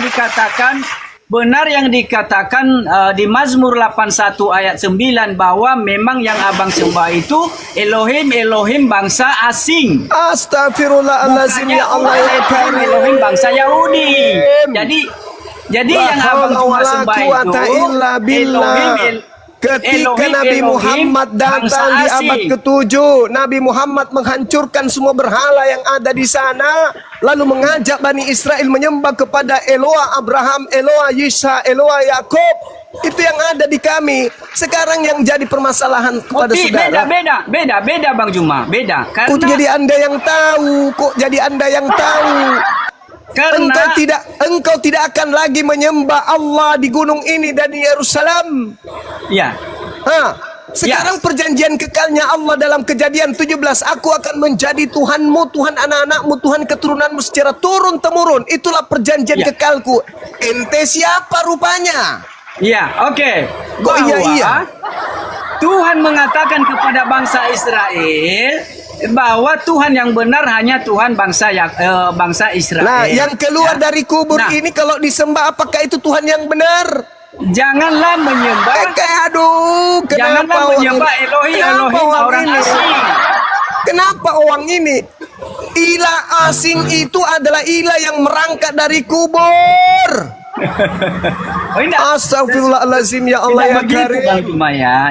dikatakan di Mazmur 81 ayat 9 bahwa memang yang Abang sembah itu Elohim bangsa asing. Astagfirullahaladzim, ya Allah ya Karim. Elohim bangsa Yahudi. Jadi La yang Abang haula Juma wala sembah quwata itu illa billah. Ketika Nabi Muhammad datang di abad ke-7, Nabi Muhammad menghancurkan semua berhala yang ada di sana, lalu mengajak Bani Israel menyembah kepada Eloa Abraham, Eloa Yisa, Eloa Yakub. Itu yang ada di kami. Sekarang yang jadi permasalahan kepada saudara. Beda Bang Juma, beda. Kok Karena jadi Anda yang tahu? Kok jadi Anda yang tahu? karena Engkau tidak akan lagi menyembah Allah di gunung ini dan di Yerusalem. ya. Sekarang perjanjian kekalnya Allah dalam Kejadian 17, aku akan menjadi Tuhanmu, Tuhan anak-anakmu, Tuhan keturunanmu secara turun-temurun. Itulah perjanjian kekalku. Ente siapa rupanya? Ya, oke. Kok iya? Tuhan mengatakan kepada bangsa Israel bahwa Tuhan yang benar hanya Tuhan bangsa Israel. Nah, yang keluar dari kubur ini kalau disembah, apakah itu Tuhan yang benar? Janganlah menyembah. Kenapa Elohim orang asing. Kenapa orang ini? Ilah asing itu adalah ilah yang merangkak dari kubur. Astagfirullahaladzim, ya Allah, ya Karim.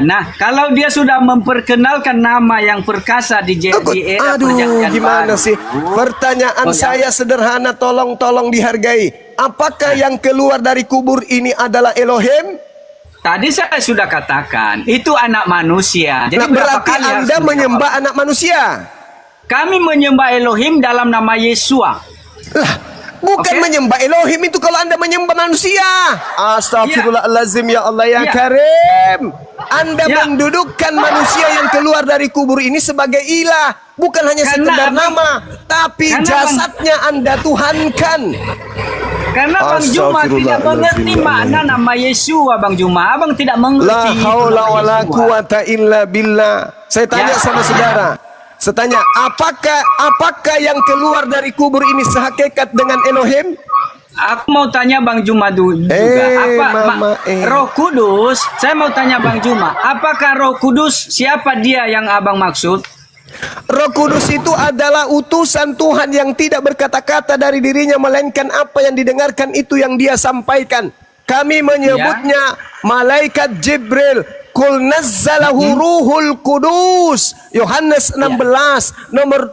Nah, kalau dia sudah memperkenalkan nama yang perkasa di era perjanjian gimana baru, sih? Pertanyaan saya sederhana, tolong dihargai. Apakah yang keluar dari kubur ini adalah Elohim? Tadi saya sudah katakan itu anak manusia. Jadi berarti Anda menyembah anak manusia? Kami menyembah Elohim dalam nama Yesua. Bukan menyembah Elohim itu kalau Anda menyembah manusia. Astagfirullahaladzim, ya Allah, ya Karim. Anda mendudukkan manusia yang keluar dari kubur ini sebagai ilah. Bukan hanya sekedar nama, tapi jasadnya Anda tuhankan. Karena Bang Juma tidak mengerti makna nama Yesua, Bang Juma. Abang tidak mengerti. La haula wala quwata illa billah. Saya tanya sama saudara. Saya tanya, apakah yang keluar dari kubur ini sehakikat dengan Elohim? Aku mau tanya Bang Juma juga. Roh Kudus, saya mau tanya Bang Juma, apakah Roh Kudus siapa dia yang Abang maksud? Roh Kudus itu adalah utusan Tuhan yang tidak berkata-kata dari dirinya, melainkan apa yang didengarkan itu yang dia sampaikan. Kami menyebutnya malaikat Jibril. Kul nazzalahu ruhul kudus. Yohanes 16 nomor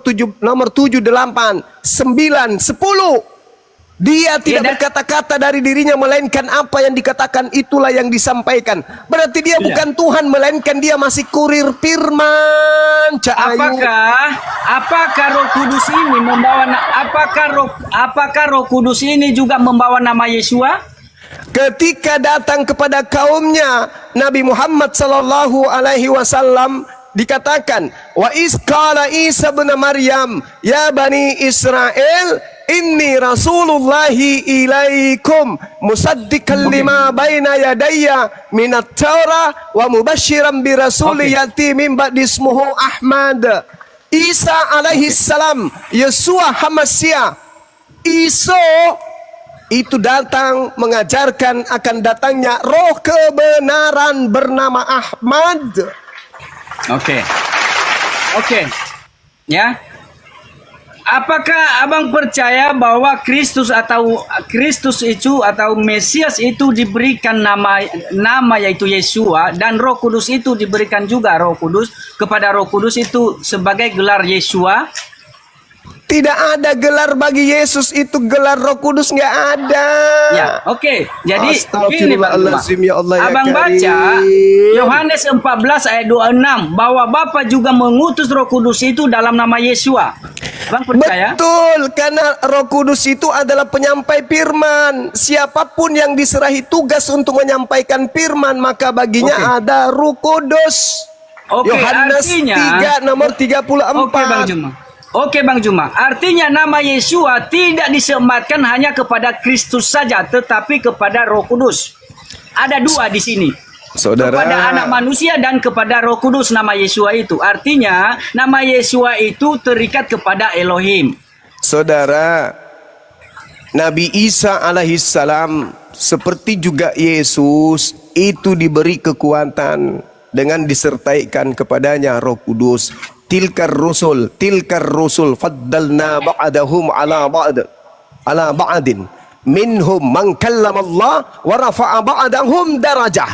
7, 8, 9, 10. Dia tidak berkata-kata dari dirinya, melainkan apa yang dikatakan itulah yang disampaikan. Berarti dia bukan Tuhan, melainkan dia masih kurir firman. Apakah Roh Kudus ini membawa apakah Roh Kudus ini juga membawa nama Yesua? Ketika datang kepada kaumnya Nabi Muhammad sallallahu alaihi wasallam, dikatakan, wa isqala Isa bin Maryam ya bani Israel inni rasulullahi ilaikum musaddiqan lima baina yadayya minat Taurah wa mubasyiran bi rasuli yati min ba'di ismuhu Ahmad. Isa alaihi salam, Yesua Hamasia, itu datang mengajarkan akan datangnya roh kebenaran bernama Ahmad. Oke. Ya. Apakah Abang percaya bahwa Kristus itu atau Mesias itu diberikan nama yaitu Yesua, dan Roh Kudus itu diberikan juga Roh Kudus, kepada Roh Kudus itu sebagai gelar Yesua? Tidak ada gelar bagi Yesus itu, gelar Roh Kudus nggak ada. Ya, oke. Jadi begini Pak, ya Allah, Abang baca Yohanes 14 ayat 26 bahwa Bapa juga mengutus Roh Kudus itu dalam nama Yesua. Abang percaya? Betul, karena Roh Kudus itu adalah penyampai firman. Siapapun yang diserahi tugas untuk menyampaikan firman, maka baginya ada Roh Kudus. Yohanes 3 nomor 34. Oke Bang Juma, artinya nama Yesua tidak disematkan hanya kepada Kristus saja, tetapi kepada Roh Kudus. Ada dua di sini. Saudara, kepada anak manusia dan kepada Roh Kudus nama Yesua itu. Artinya nama Yesua itu terikat kepada Elohim. Saudara, Nabi Isa alaihissalam seperti juga Yesus itu diberi kekuatan dengan disertaikan kepadanya Roh Kudus. Tilkar rusul faddalna ba'dahum ala ba'din minhum man kallama Allah wa rafa'a ba'dahum darajah.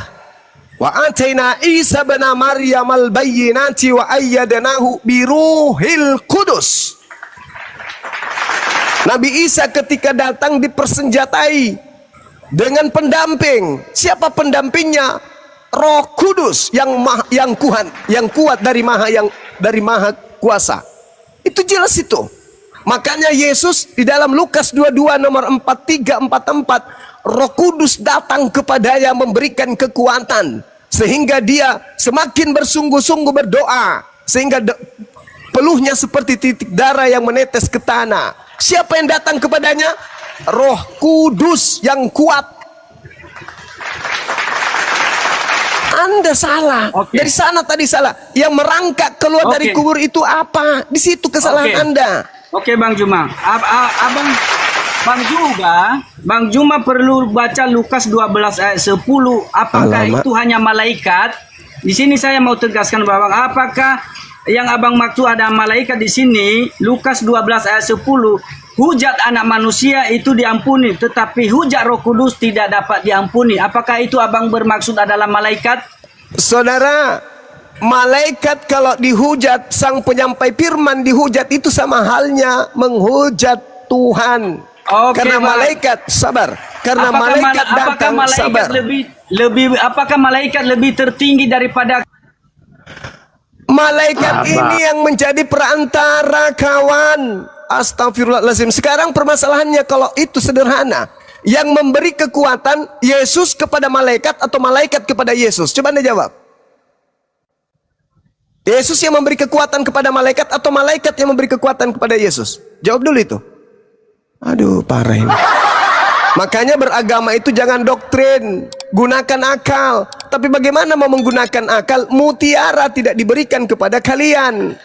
Wa ataina Isa bin Maryam al-bayyinati wa ayyadnahu biruhil qudus. Nabi Isa ketika datang dipersenjatai dengan pendamping. Siapa pendampingnya? Roh Kudus yang kuat dari Maha Kuasa. Itu jelas itu. Makanya Yesus di dalam Lukas 22 nomor 4344, Roh Kudus datang kepadanya memberikan kekuatan sehingga dia semakin bersungguh-sungguh berdoa sehingga peluhnya seperti titik darah yang menetes ke tanah. Siapa yang datang kepadanya? Roh Kudus yang kuat. Anda salah. Dari sana tadi salah. Yang merangkak keluar dari kubur itu apa? Di situ kesalahan Anda. Oke, Bang Juma. Bang Juma perlu baca Lukas 12 ayat 10. Apakah itu hanya malaikat? Di sini saya mau tegaskan bahwa apakah yang Abang maksud ada malaikat di sini? Lukas 12 ayat 10. Hujat anak manusia itu diampuni, tetapi hujat Roh Kudus tidak dapat diampuni. Apakah itu Abang bermaksud adalah malaikat? Saudara, malaikat kalau dihujat, sang penyampai firman dihujat, itu sama halnya menghujat Tuhan. Karena malaikat sabar. Karena malaikat datang sabar. Apakah malaikat lebih tertinggi daripada malaikat ini yang menjadi perantara, kawan? Astagfirullahaladzim. Sekarang permasalahannya kalau itu sederhana. Yang memberi kekuatan Yesus kepada malaikat atau malaikat kepada Yesus? Coba Anda jawab. Yesus yang memberi kekuatan kepada malaikat atau malaikat yang memberi kekuatan kepada Yesus? Jawab dulu itu. Aduh, parah ini. Makanya beragama itu jangan doktrin, gunakan akal. Tapi bagaimana mau menggunakan akal? Mutiara tidak diberikan kepada kalian.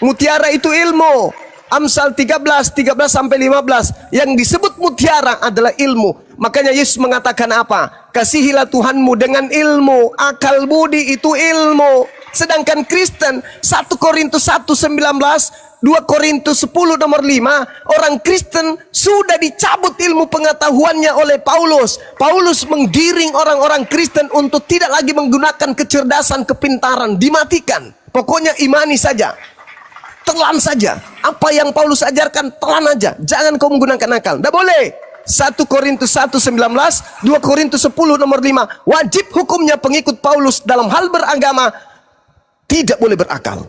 Mutiara itu ilmu. Amsal 13 sampai 15. Yang disebut mutiara adalah ilmu. Makanya Yesus mengatakan apa? Kasihilah Tuhanmu dengan ilmu. Akal budi itu ilmu. Sedangkan Kristen 1 Korintus 1:19, 2 Korintus 10 nomor 5, orang Kristen sudah dicabut ilmu pengetahuannya oleh Paulus. Paulus menggiring orang-orang Kristen untuk tidak lagi menggunakan kecerdasan, kepintaran, dimatikan. Pokoknya imani saja. Telan saja. Apa yang Paulus ajarkan, telan aja. Jangan kau menggunakan akal. Tidak boleh. 1 Korintus 1:19, 2 Korintus 10 nomor 5. Wajib hukumnya pengikut Paulus dalam hal beragama tidak boleh berakal.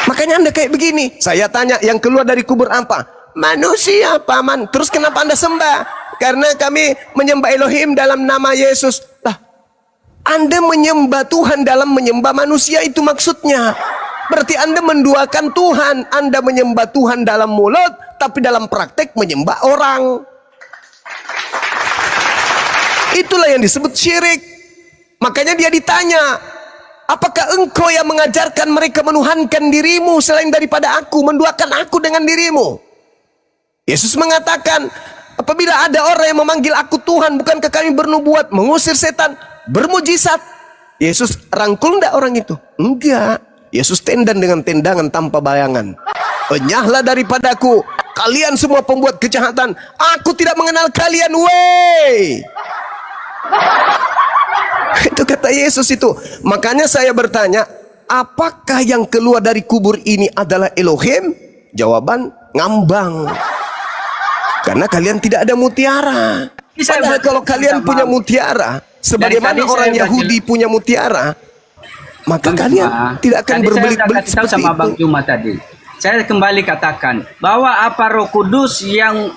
Makanya Anda kayak begini. Saya tanya, yang keluar dari kubur apa? Manusia, paman. Terus kenapa Anda sembah? Karena kami menyembah Elohim dalam nama Yesus. Lah, Anda menyembah Tuhan dalam menyembah manusia, itu maksudnya. Berarti Anda menduakan Tuhan. Anda menyembah Tuhan dalam mulut, tapi dalam praktek menyembah orang. Itulah yang disebut syirik. Makanya dia ditanya, apakah engkau yang mengajarkan mereka menuhankan dirimu selain daripada aku, menduakan aku dengan dirimu? Yesus mengatakan, apabila ada orang yang memanggil aku Tuhan, bukankah kami bernubuat, mengusir setan, bermujizat? Yesus rangkul enggak orang itu? Enggak. Yesus tendan dengan tendangan tanpa bayangan. Enyahlah daripadaku, kalian semua pembuat kejahatan. Aku tidak mengenal kalian, wey. Itu kata Yesus itu. Makanya saya bertanya, apakah yang keluar dari kubur ini adalah Elohim? Jawaban, ngambang. Karena kalian tidak ada mutiara. Padahal kalau kalian punya mutiara, sebagaimana orang Yahudi punya mutiara, maka kalian tidak akan berbelit-belit seperti sama itu. Bang Juma tadi. Saya kembali katakan bahwa apa Roh Kudus yang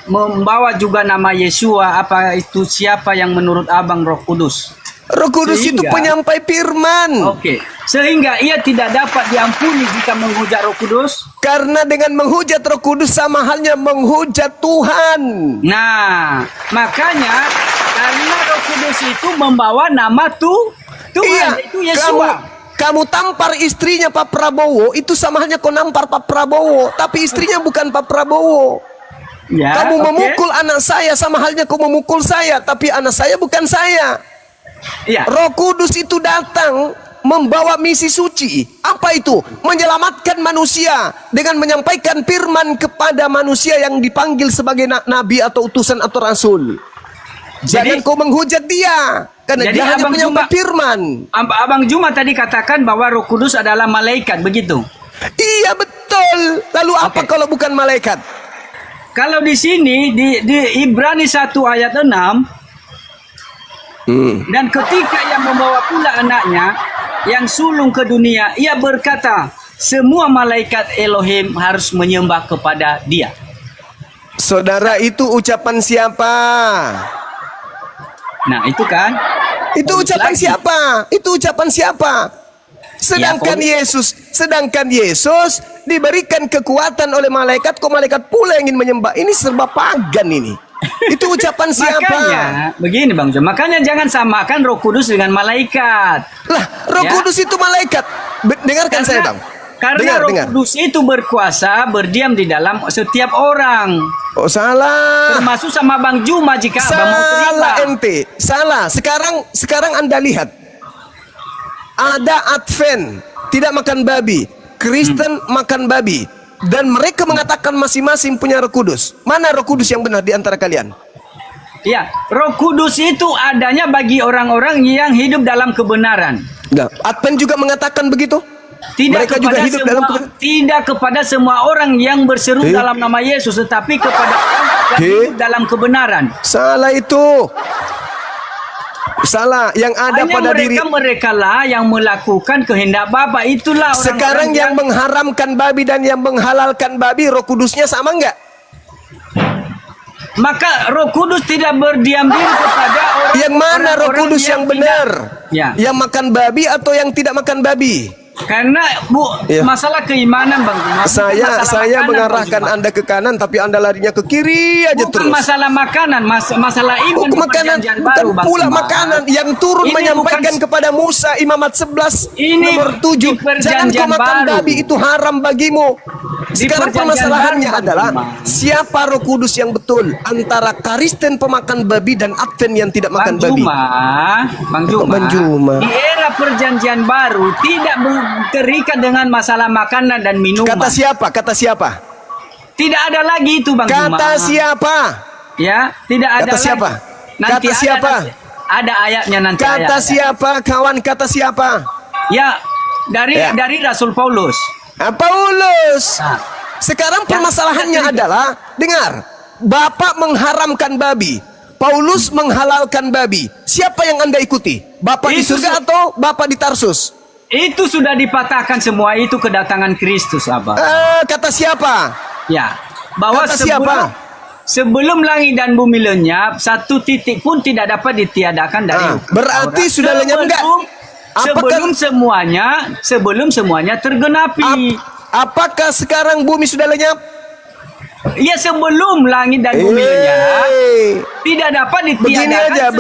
membawa juga nama Yesua, apa itu siapa yang menurut Abang Roh Kudus? Roh Kudus itu penyampai firman. Oke. Sehingga ia tidak dapat diampuni jika menghujat Roh Kudus. Karena dengan menghujat Roh Kudus sama halnya menghujat Tuhan. Nah, makanya karena Roh Kudus itu membawa nama Tuhan, itu Yesua. Kamu tampar istrinya Pak Prabowo, itu sama halnya kau nampar Pak Prabowo, tapi istrinya bukan Pak Prabowo. Ya, kamu memukul anak saya sama halnya kau memukul saya, tapi anak saya bukan saya. Ya. Roh Kudus itu datang membawa misi suci. Apa itu? Menyelamatkan manusia dengan menyampaikan firman kepada manusia yang dipanggil sebagai nabi atau utusan atau rasul. Jangan kau menghujat dia, karena jadi dia hanya Abang penyampai Juma- firman. Abang Juma tadi katakan bahwa Roh Kudus adalah malaikat, begitu? Iya betul. Lalu apa Oke. kalau bukan malaikat? Kalau di sini di Ibrani 1 ayat 6, dan ketika ia membawa pula anaknya yang sulung ke dunia, ia berkata, semua malaikat Elohim harus menyembah kepada dia. Saudara, itu ucapan siapa? Nah, itu kan. Itu Paulus ucapan lagi. siapa? Itu ucapan siapa? Sedangkan Paulus. Yesus diberikan kekuatan oleh malaikat, kok malaikat pula yang ingin menyembah. Ini serba pagan ini. Itu ucapan siapa? Makanya, begini Bang Jo, makanya jangan samakan Roh Kudus dengan malaikat. Lah, Roh Ya. Kudus itu malaikat. Dengarkan saya, Bang. Karena Roh Kudus itu berkuasa berdiam di dalam setiap orang. Oh, salah. Termasuk sama Bang Juma jika Abang mau terima. Salah ente. Salah. Sekarang Anda lihat. Ada Advent tidak makan babi, Kristen makan babi, dan mereka mengatakan masing-masing punya Roh Kudus. Mana Roh Kudus yang benar di antara kalian? Ya, Roh Kudus itu adanya bagi orang-orang yang hidup dalam kebenaran. Nah, Advent juga mengatakan begitu. Mereka juga hidup dalam kebenaran. Tidak kepada semua orang yang berseru dalam nama Yesus, tetapi kepada orang yang hidup dalam kebenaran. Salah itu. Salah. Yang ada Hanya pada diri. mereka lah yang melakukan kehendak Bapa. Itulah orang-orang Sekarang yang mengharamkan babi dan yang menghalalkan babi, Roh Kudusnya sama enggak? Maka Roh Kudus tidak berdiam diri kepada orang. Yang mana Roh Kudus yang benar? Ya. Yang makan babi atau yang tidak makan babi? Karena Ya. masalah keimanan Bang Juma, bukan Saya masalah makanan, mengarahkan Bang Juma. Anda ke kanan, tapi Anda larinya ke kiri aja Bukan terus. masalah makanan, masalah iman Bukan di makanan, perjanjian bukan baru, Bang pula Juma. makanan yang turun Ini menyampaikan bukan- kepada Musa Imamat 11 Ini nomor 7. di perjanjian Jangan kau makan baru. babi, itu haram bagimu. Di Sekarang perjanjian permasalahannya baru, Bang adalah Juma. siapa Roh Kudus yang betul antara Kristen pemakan babi dan Advent yang tidak makan babi. Bang Juma, Bang Juma. di era perjanjian baru tidak terikat dengan masalah makanan dan minuman. Kata siapa? Kata siapa? Tidak ada lagi itu Bang Juma. Kata siapa? Ya, tidak ada Kata lagi. siapa? Nanti Kata ada, siapa? Ada ayatnya nanti. Kata ayatnya. siapa? Kawan, kata siapa? Ya, dari Ya. Rasul Paulus. Paulus. Nah, Sekarang Ya, permasalahannya ya, adalah, dengar, Bapak mengharamkan babi, Paulus menghalalkan babi. Siapa yang Anda ikuti? Bapak di Itu surga atau Bapak di Tarsus? itu sudah dipatahkan semua itu kedatangan Kristus, Abang. Kata siapa? Ya, bahwa Kata siapa? sebelum langit dan bumi lenyap, satu titik pun tidak dapat ditiadakan dari berarti Taurat. sudah lenyap enggak? Sebelum semuanya tergenapi. Apakah sekarang bumi sudah lenyap? Ya, sebelum langit dan bumi lenyap, tidak dapat ditiadakan.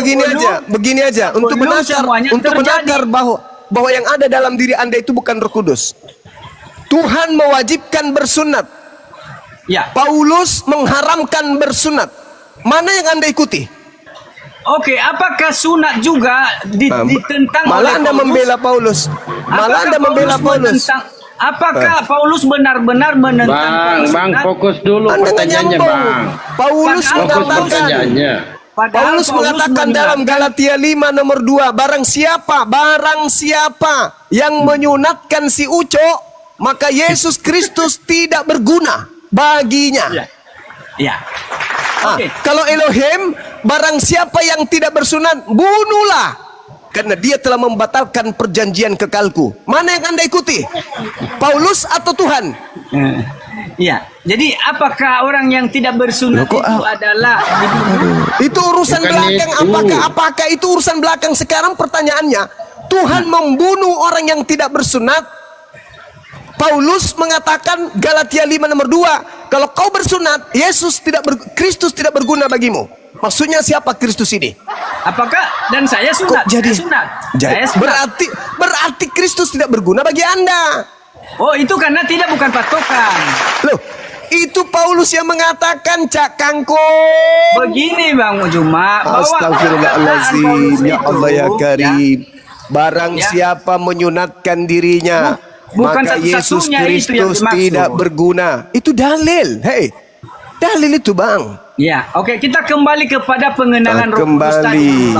Begini aja, untuk menakar bahwa yang ada dalam diri Anda itu bukan Roh Kudus. Tuhan mewajibkan bersunat. Ya. Paulus mengharamkan bersunat. Mana yang Anda ikuti? Oke, apakah sunat juga ditentang Malah oleh Anda Paulus? membela Paulus. Malah Anda membela Paulus. Apakah Paulus benar-benar menentang Bang, sunat? fokus dulu Anda nggak pertanyaannya, nyambung. Bang. Paulus Fokus Fokus mengatakan, pertanyaannya. Padahal Paulus mengatakan dalam Galatia 5 nomor 2, barang siapa yang menyunatkan si Uco, maka Yesus Kristus tidak berguna baginya. Ya. Oke. Kalau Elohim, barang siapa yang tidak bersunat, bunuhlah. Karena dia telah membatalkan perjanjian kekalku. Mana yang Anda ikuti? Paulus atau Tuhan? Iya. Jadi apakah orang yang tidak bersunat itu adalah dibunuh? Itu urusan Bukan belakang. itu. Apakah itu urusan belakang? Sekarang pertanyaannya, Tuhan membunuh orang yang tidak bersunat. Paulus mengatakan Galatia 5 nomor 2, kalau kau bersunat, Kristus tidak berguna bagimu. Maksudnya siapa Kristus ini? Apakah dan saya sunat? Kok jadi? Saya sunat. Jadi, Saya sunat. berarti Kristus tidak berguna bagi Anda. Oh, itu karena tidak bukan patokan. Loh, itu Paulus yang mengatakan, Cak Kangko. Begini Bang Juma, bahwa Astagfirullahaladzim, Paulus ya itu, Allah ya Karim. Barang Ya. siapa menyunatkan dirinya, Bukan maka Yesus satu-satunya itu yang Kristus dimaksud. tidak berguna. Itu dalil. Hei, Dalil itu bang. Ya, oke, kita kembali kepada pengenalan Roh Kudus tadi.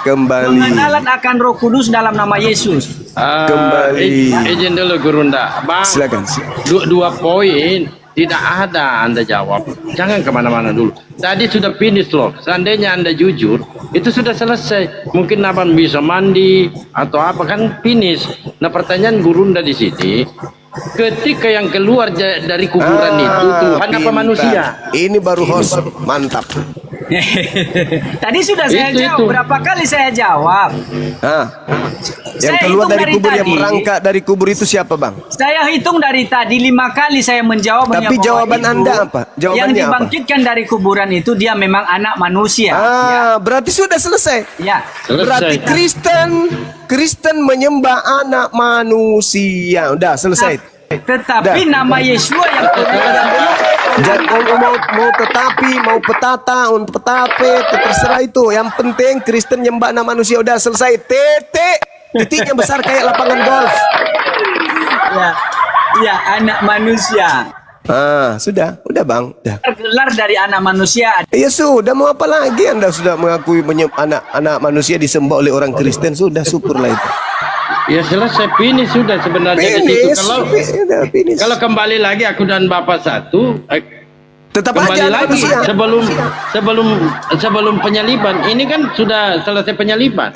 Kembali. Pengenalan akan Roh Kudus dalam nama Yesus. Kembali. Izin dulu Gurunda. Bang, Silakan. dua poin tidak ada Anda jawab. Jangan kemana-mana dulu. Tadi sudah finish loh. Seandainya Anda jujur, itu sudah selesai. Mungkin Abang bisa mandi atau apa kan finish. Nah pertanyaan Gurunda di sini, ketika yang keluar dari kuburan itu Tuhan apa pintar. manusia? Ini baru host, mantap. Tadi sudah saya Itu. jawab. Berapa kali saya jawab? Yang Saya keluar hitung dari dari kubur, yang tadi. merangkak dari kubur itu siapa bang? Saya hitung dari tadi 5 kali saya menjawab. Tapi bahwa jawaban itu Anda apa? Jawabannya yang apa? dibangkitkan dari kuburan itu dia memang anak manusia. Berarti sudah selesai. Ya. Berarti Kristen menyembah anak manusia. Udah selesai. Tetapi Dah. nama Yesua yang Jangan mau tetapi mau petata untuk petape terserah itu. Yang penting Kristen nyembah anak manusia. Udah selesai. Titiknya besar kayak lapangan golf. ya anak manusia. Udah bang. Udah. Tergelar dari anak manusia. Ya sudah, mau apa lagi Anda sudah mengakui anak manusia disembah oleh orang Kristen. Sudah, syukurlah itu. Ya selesai finish sudah sebenarnya di situ. Kalau kembali lagi aku dan Bapak satu, Tetap kembali aja anak lagi manusia. sebelum penyaliban. Ini kan sudah selesai penyaliban.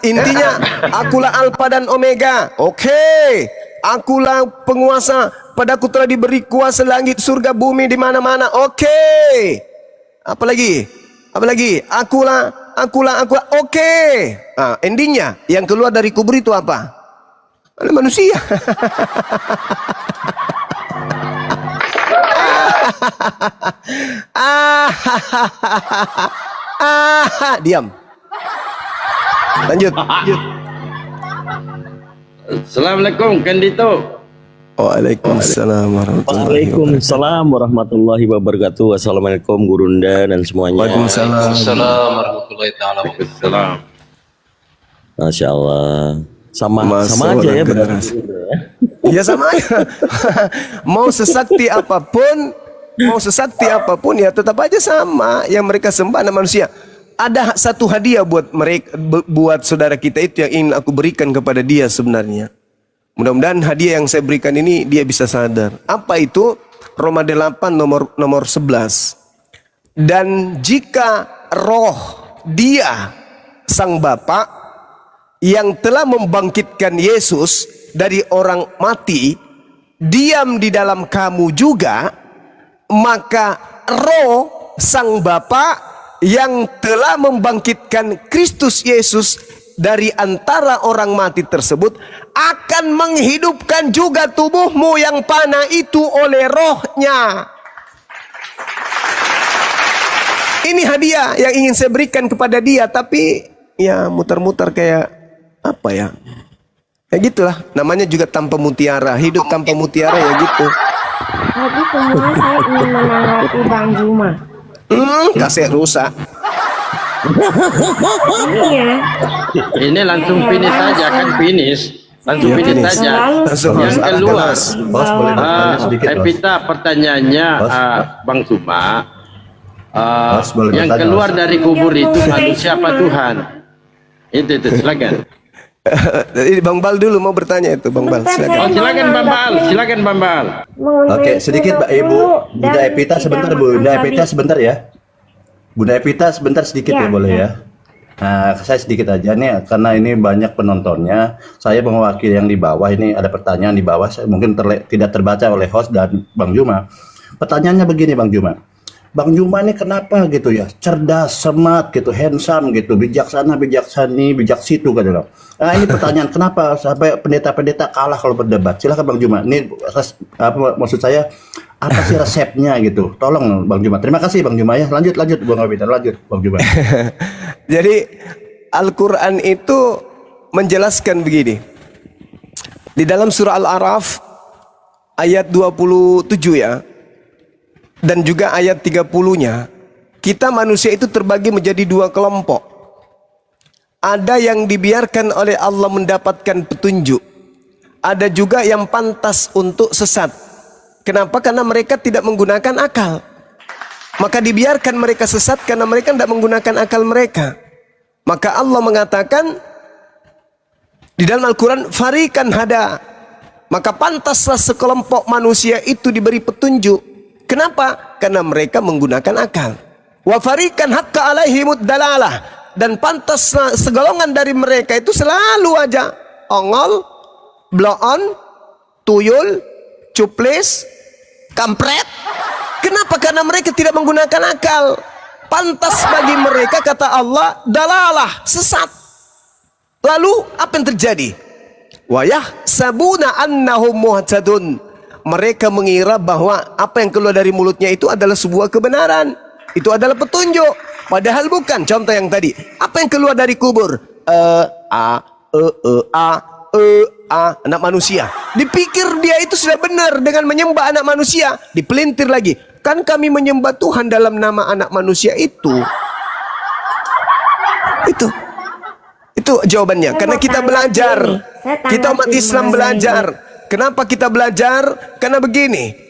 Intinya akulah Alfa dan Omega. Oke. Akulah penguasa. Padaku telah diberi kuasa langit, surga, bumi, di mana-mana. Oke. Apalagi? Akulah. Oke. Endingnya yang keluar dari kubur itu apa? Anak manusia. Diam. Lanjut. Assalamualaikum Kandito. Waalaikumsalam warahmatullahi wabarakatuh. Assalamualaikum Gurunda dan semuanya. Waalaikumsalam warahmatullahi taala wabarakatuh. Masya Allah. Sama aja ya benar. Ya sama aja. Mau sesakti apapun ya tetap aja sama. Yang mereka sembah anak manusia. Ada satu hadiah buat mereka, buat saudara kita itu yang ingin aku berikan kepada dia sebenarnya. Mudah-mudahan hadiah yang saya berikan ini dia bisa sadar. Apa itu? Roma 8 nomor 11. Dan jika roh dia sang Bapa yang telah membangkitkan Yesus dari orang mati diam di dalam kamu juga, maka roh sang Bapa yang telah membangkitkan Kristus Yesus dari antara orang mati tersebut akan menghidupkan juga tubuhmu yang panah itu oleh rohnya. Ini hadiah yang ingin saya berikan kepada dia, tapi ya muter-muter kayak apa ya? Ya gitulah, namanya juga tanpa mutiara, hidup tanpa mutiara ya gitu. Tapi semua saya ingin menanggapi Bang Juma. Kaset rusak. Iya. Ini langsung finish saja kan finish. Langsung Iya, finish finish. saja. Langsung, Yang Bos. keluar. Bos boleh bertanya sedikit, Bos. Evita pertanyaannya Bos. Bang Suma. Bos, boleh Yang bertanya, keluar Bos. dari kubur itu manusia apa Tuhan? Itu silakan. Bang Bal dulu mau bertanya itu, Bang Bal. Silakan. Silakan Bang Baal, silakan Bang Baal. Oke, sedikit Mbak Ibu. Bunda Evita sebentar, Bunda Evita sebentar ya. Bunda Evita sebentar sedikit ya, boleh ya. Nah, saya sedikit aja nih karena ini banyak penontonnya. Saya mewakili yang di bawah, ini ada pertanyaan di bawah. Saya mungkin tidak terbaca oleh host dan Bang Juma. Pertanyaannya begini Bang Juma. Bang Juma ini kenapa gitu ya? Cerdas, smart gitu, handsome gitu, bijaksana, bijaksani, bijak situ gitu loh. Nah, ini pertanyaan kenapa sampai pendeta-pendeta kalah kalau berdebat? Silakan Bang Juma. Ini apa maksud saya? Apa sih resepnya gitu? Tolong Bang Juma. Terima kasih Bang Juma ya. Lanjut Bang Evita, lanjut Bang Juma. Jadi Al-Quran itu menjelaskan begini. Di dalam surah Al-A'raf ayat 27 ya. Dan juga ayat 30-nya. Kita manusia itu terbagi menjadi dua kelompok. Ada yang dibiarkan oleh Allah mendapatkan petunjuk. Ada juga yang pantas untuk sesat. Kenapa? Karena mereka tidak menggunakan akal. Maka dibiarkan mereka sesat karena mereka tidak menggunakan akal mereka. Maka Allah mengatakan di dalam Al-Quran, farikan hada. Maka pantaslah sekelompok manusia itu diberi petunjuk. Kenapa? Karena mereka menggunakan akal. Wa farikan haqqa alaihimud dalalah. Dan pantaslah segolongan dari mereka itu selalu aja ongol, bloon, tuyul, cuplis, kampret. Kenapa? Karena mereka tidak menggunakan akal. Pantas bagi mereka, kata Allah, dalalah, sesat. Lalu apa yang terjadi? Wa yahsabuna annahum muhtadun. Mereka mengira bahwa apa yang keluar dari mulutnya itu adalah sebuah kebenaran. Itu adalah petunjuk. Padahal bukan. Contoh yang tadi, apa yang keluar dari kubur? Anak manusia. Dipikir dia itu sudah benar dengan menyembah anak manusia. Dipelintir lagi. Kan kami menyembah Tuhan dalam nama anak manusia itu. Itu jawabannya. Karena kita belajar. Kita umat Islam belajar. Kenapa kita belajar? Karena begini.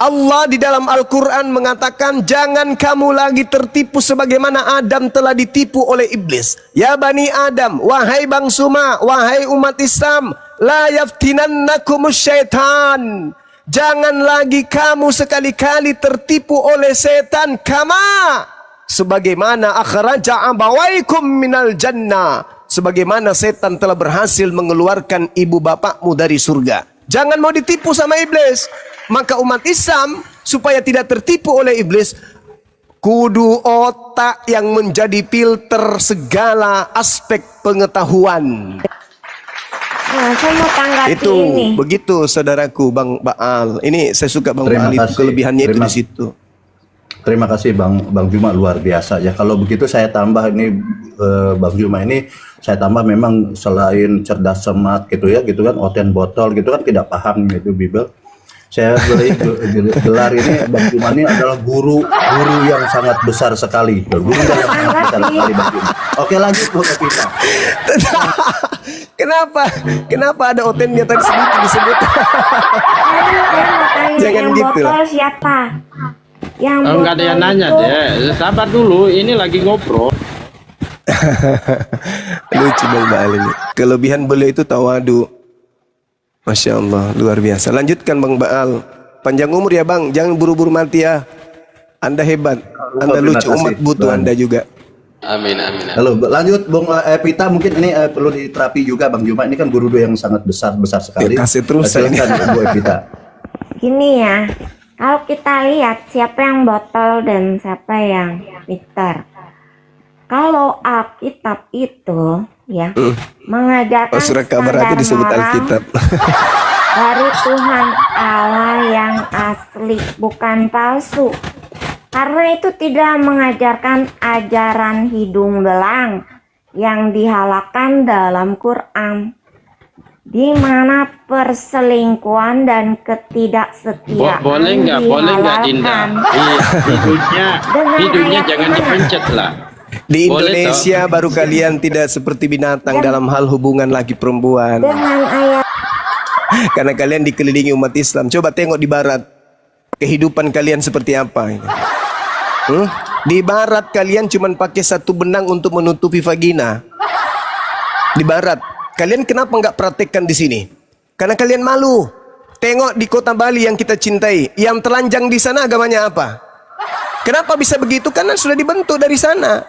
Allah di dalam Al-Quran mengatakan, jangan kamu lagi tertipu sebagaimana Adam telah ditipu oleh iblis. Ya Bani Adam, wahai bangsuma, wahai umat Islam, la yaftinannakumus syaitan. Jangan lagi kamu sekali-kali tertipu oleh setan. Kama, sebagaimana akhraja abawaikum minal jannah. Sebagaimana setan telah berhasil mengeluarkan ibu bapakmu dari surga. Jangan mau ditipu sama iblis. Maka umat Islam supaya tidak tertipu oleh iblis, kudu otak yang menjadi filter segala aspek pengetahuan. Nah, saya mau tanggapi Itu ini. begitu saudaraku Bang Baal. Ini saya suka Bang Baal itu, kelebihannya itu di situ. Terima kasih Bang Juma, luar biasa ya. Kalau begitu saya tambah ini Bang Juma ini saya tambah memang selain cerdas cermat gitu ya, gitu kan, oten botol gitu kan, tidak paham gitu Bible. Saya beri gelar ini Bang Juma ini adalah guru yang sangat besar sekali. Guru yang sangat besar sekali Bang Juma. Oke, lanjut Bu Evita. Kenapa ada otennya tadi sedikit disebut? Jangan yang gitu lah. botol siapa? Yang Enggak ada yang botol nanya itu deh. Sabar dulu, ini lagi ngobrol. Lucu Bang Baal ini. Kelebihan beliau itu tawadu. Masya Allah, luar biasa. Lanjutkan Bang Baal. Panjang umur ya Bang, jangan buru-buru mati ya. Anda hebat, Anda lucu, umat butuh Anda juga. Amin, amin. Halo, lanjut Bung Evita, mungkin ini perlu diterapi juga Bang Juma. Ini kan guru yang sangat besar sekali. Ya, kasih terus Silakan Bu Evita. Gini ya, kalau kita lihat siapa yang botol dan siapa yang pintar. Kalau Alkitab itu ya mengajarkan Surat kabar aja disebut moral Alkitab. dari Tuhan Allah yang asli, bukan palsu. Karena itu tidak mengajarkan ajaran hidung belang yang dihalakkan dalam Quran, di mana perselingkuhan dan ketidaksetiaan Boleh nggak Dinda? Dengan Hidungnya ayat jangan mana? dipencet lah. Di Boleh Indonesia baru kalian tidak seperti binatang dalam hal hubungan laki perempuan. Dengan ayat Karena kalian dikelilingi umat Islam. Coba tengok di barat. Kehidupan kalian seperti apa ini? Di barat kalian cuma pakai satu benang untuk menutupi vagina. Di barat. Kalian kenapa nggak praktekkan di sini? Karena kalian malu. Tengok di kota Bali yang kita cintai. Yang telanjang di sana agamanya apa? Kenapa bisa begitu? Karena sudah dibentuk dari sana.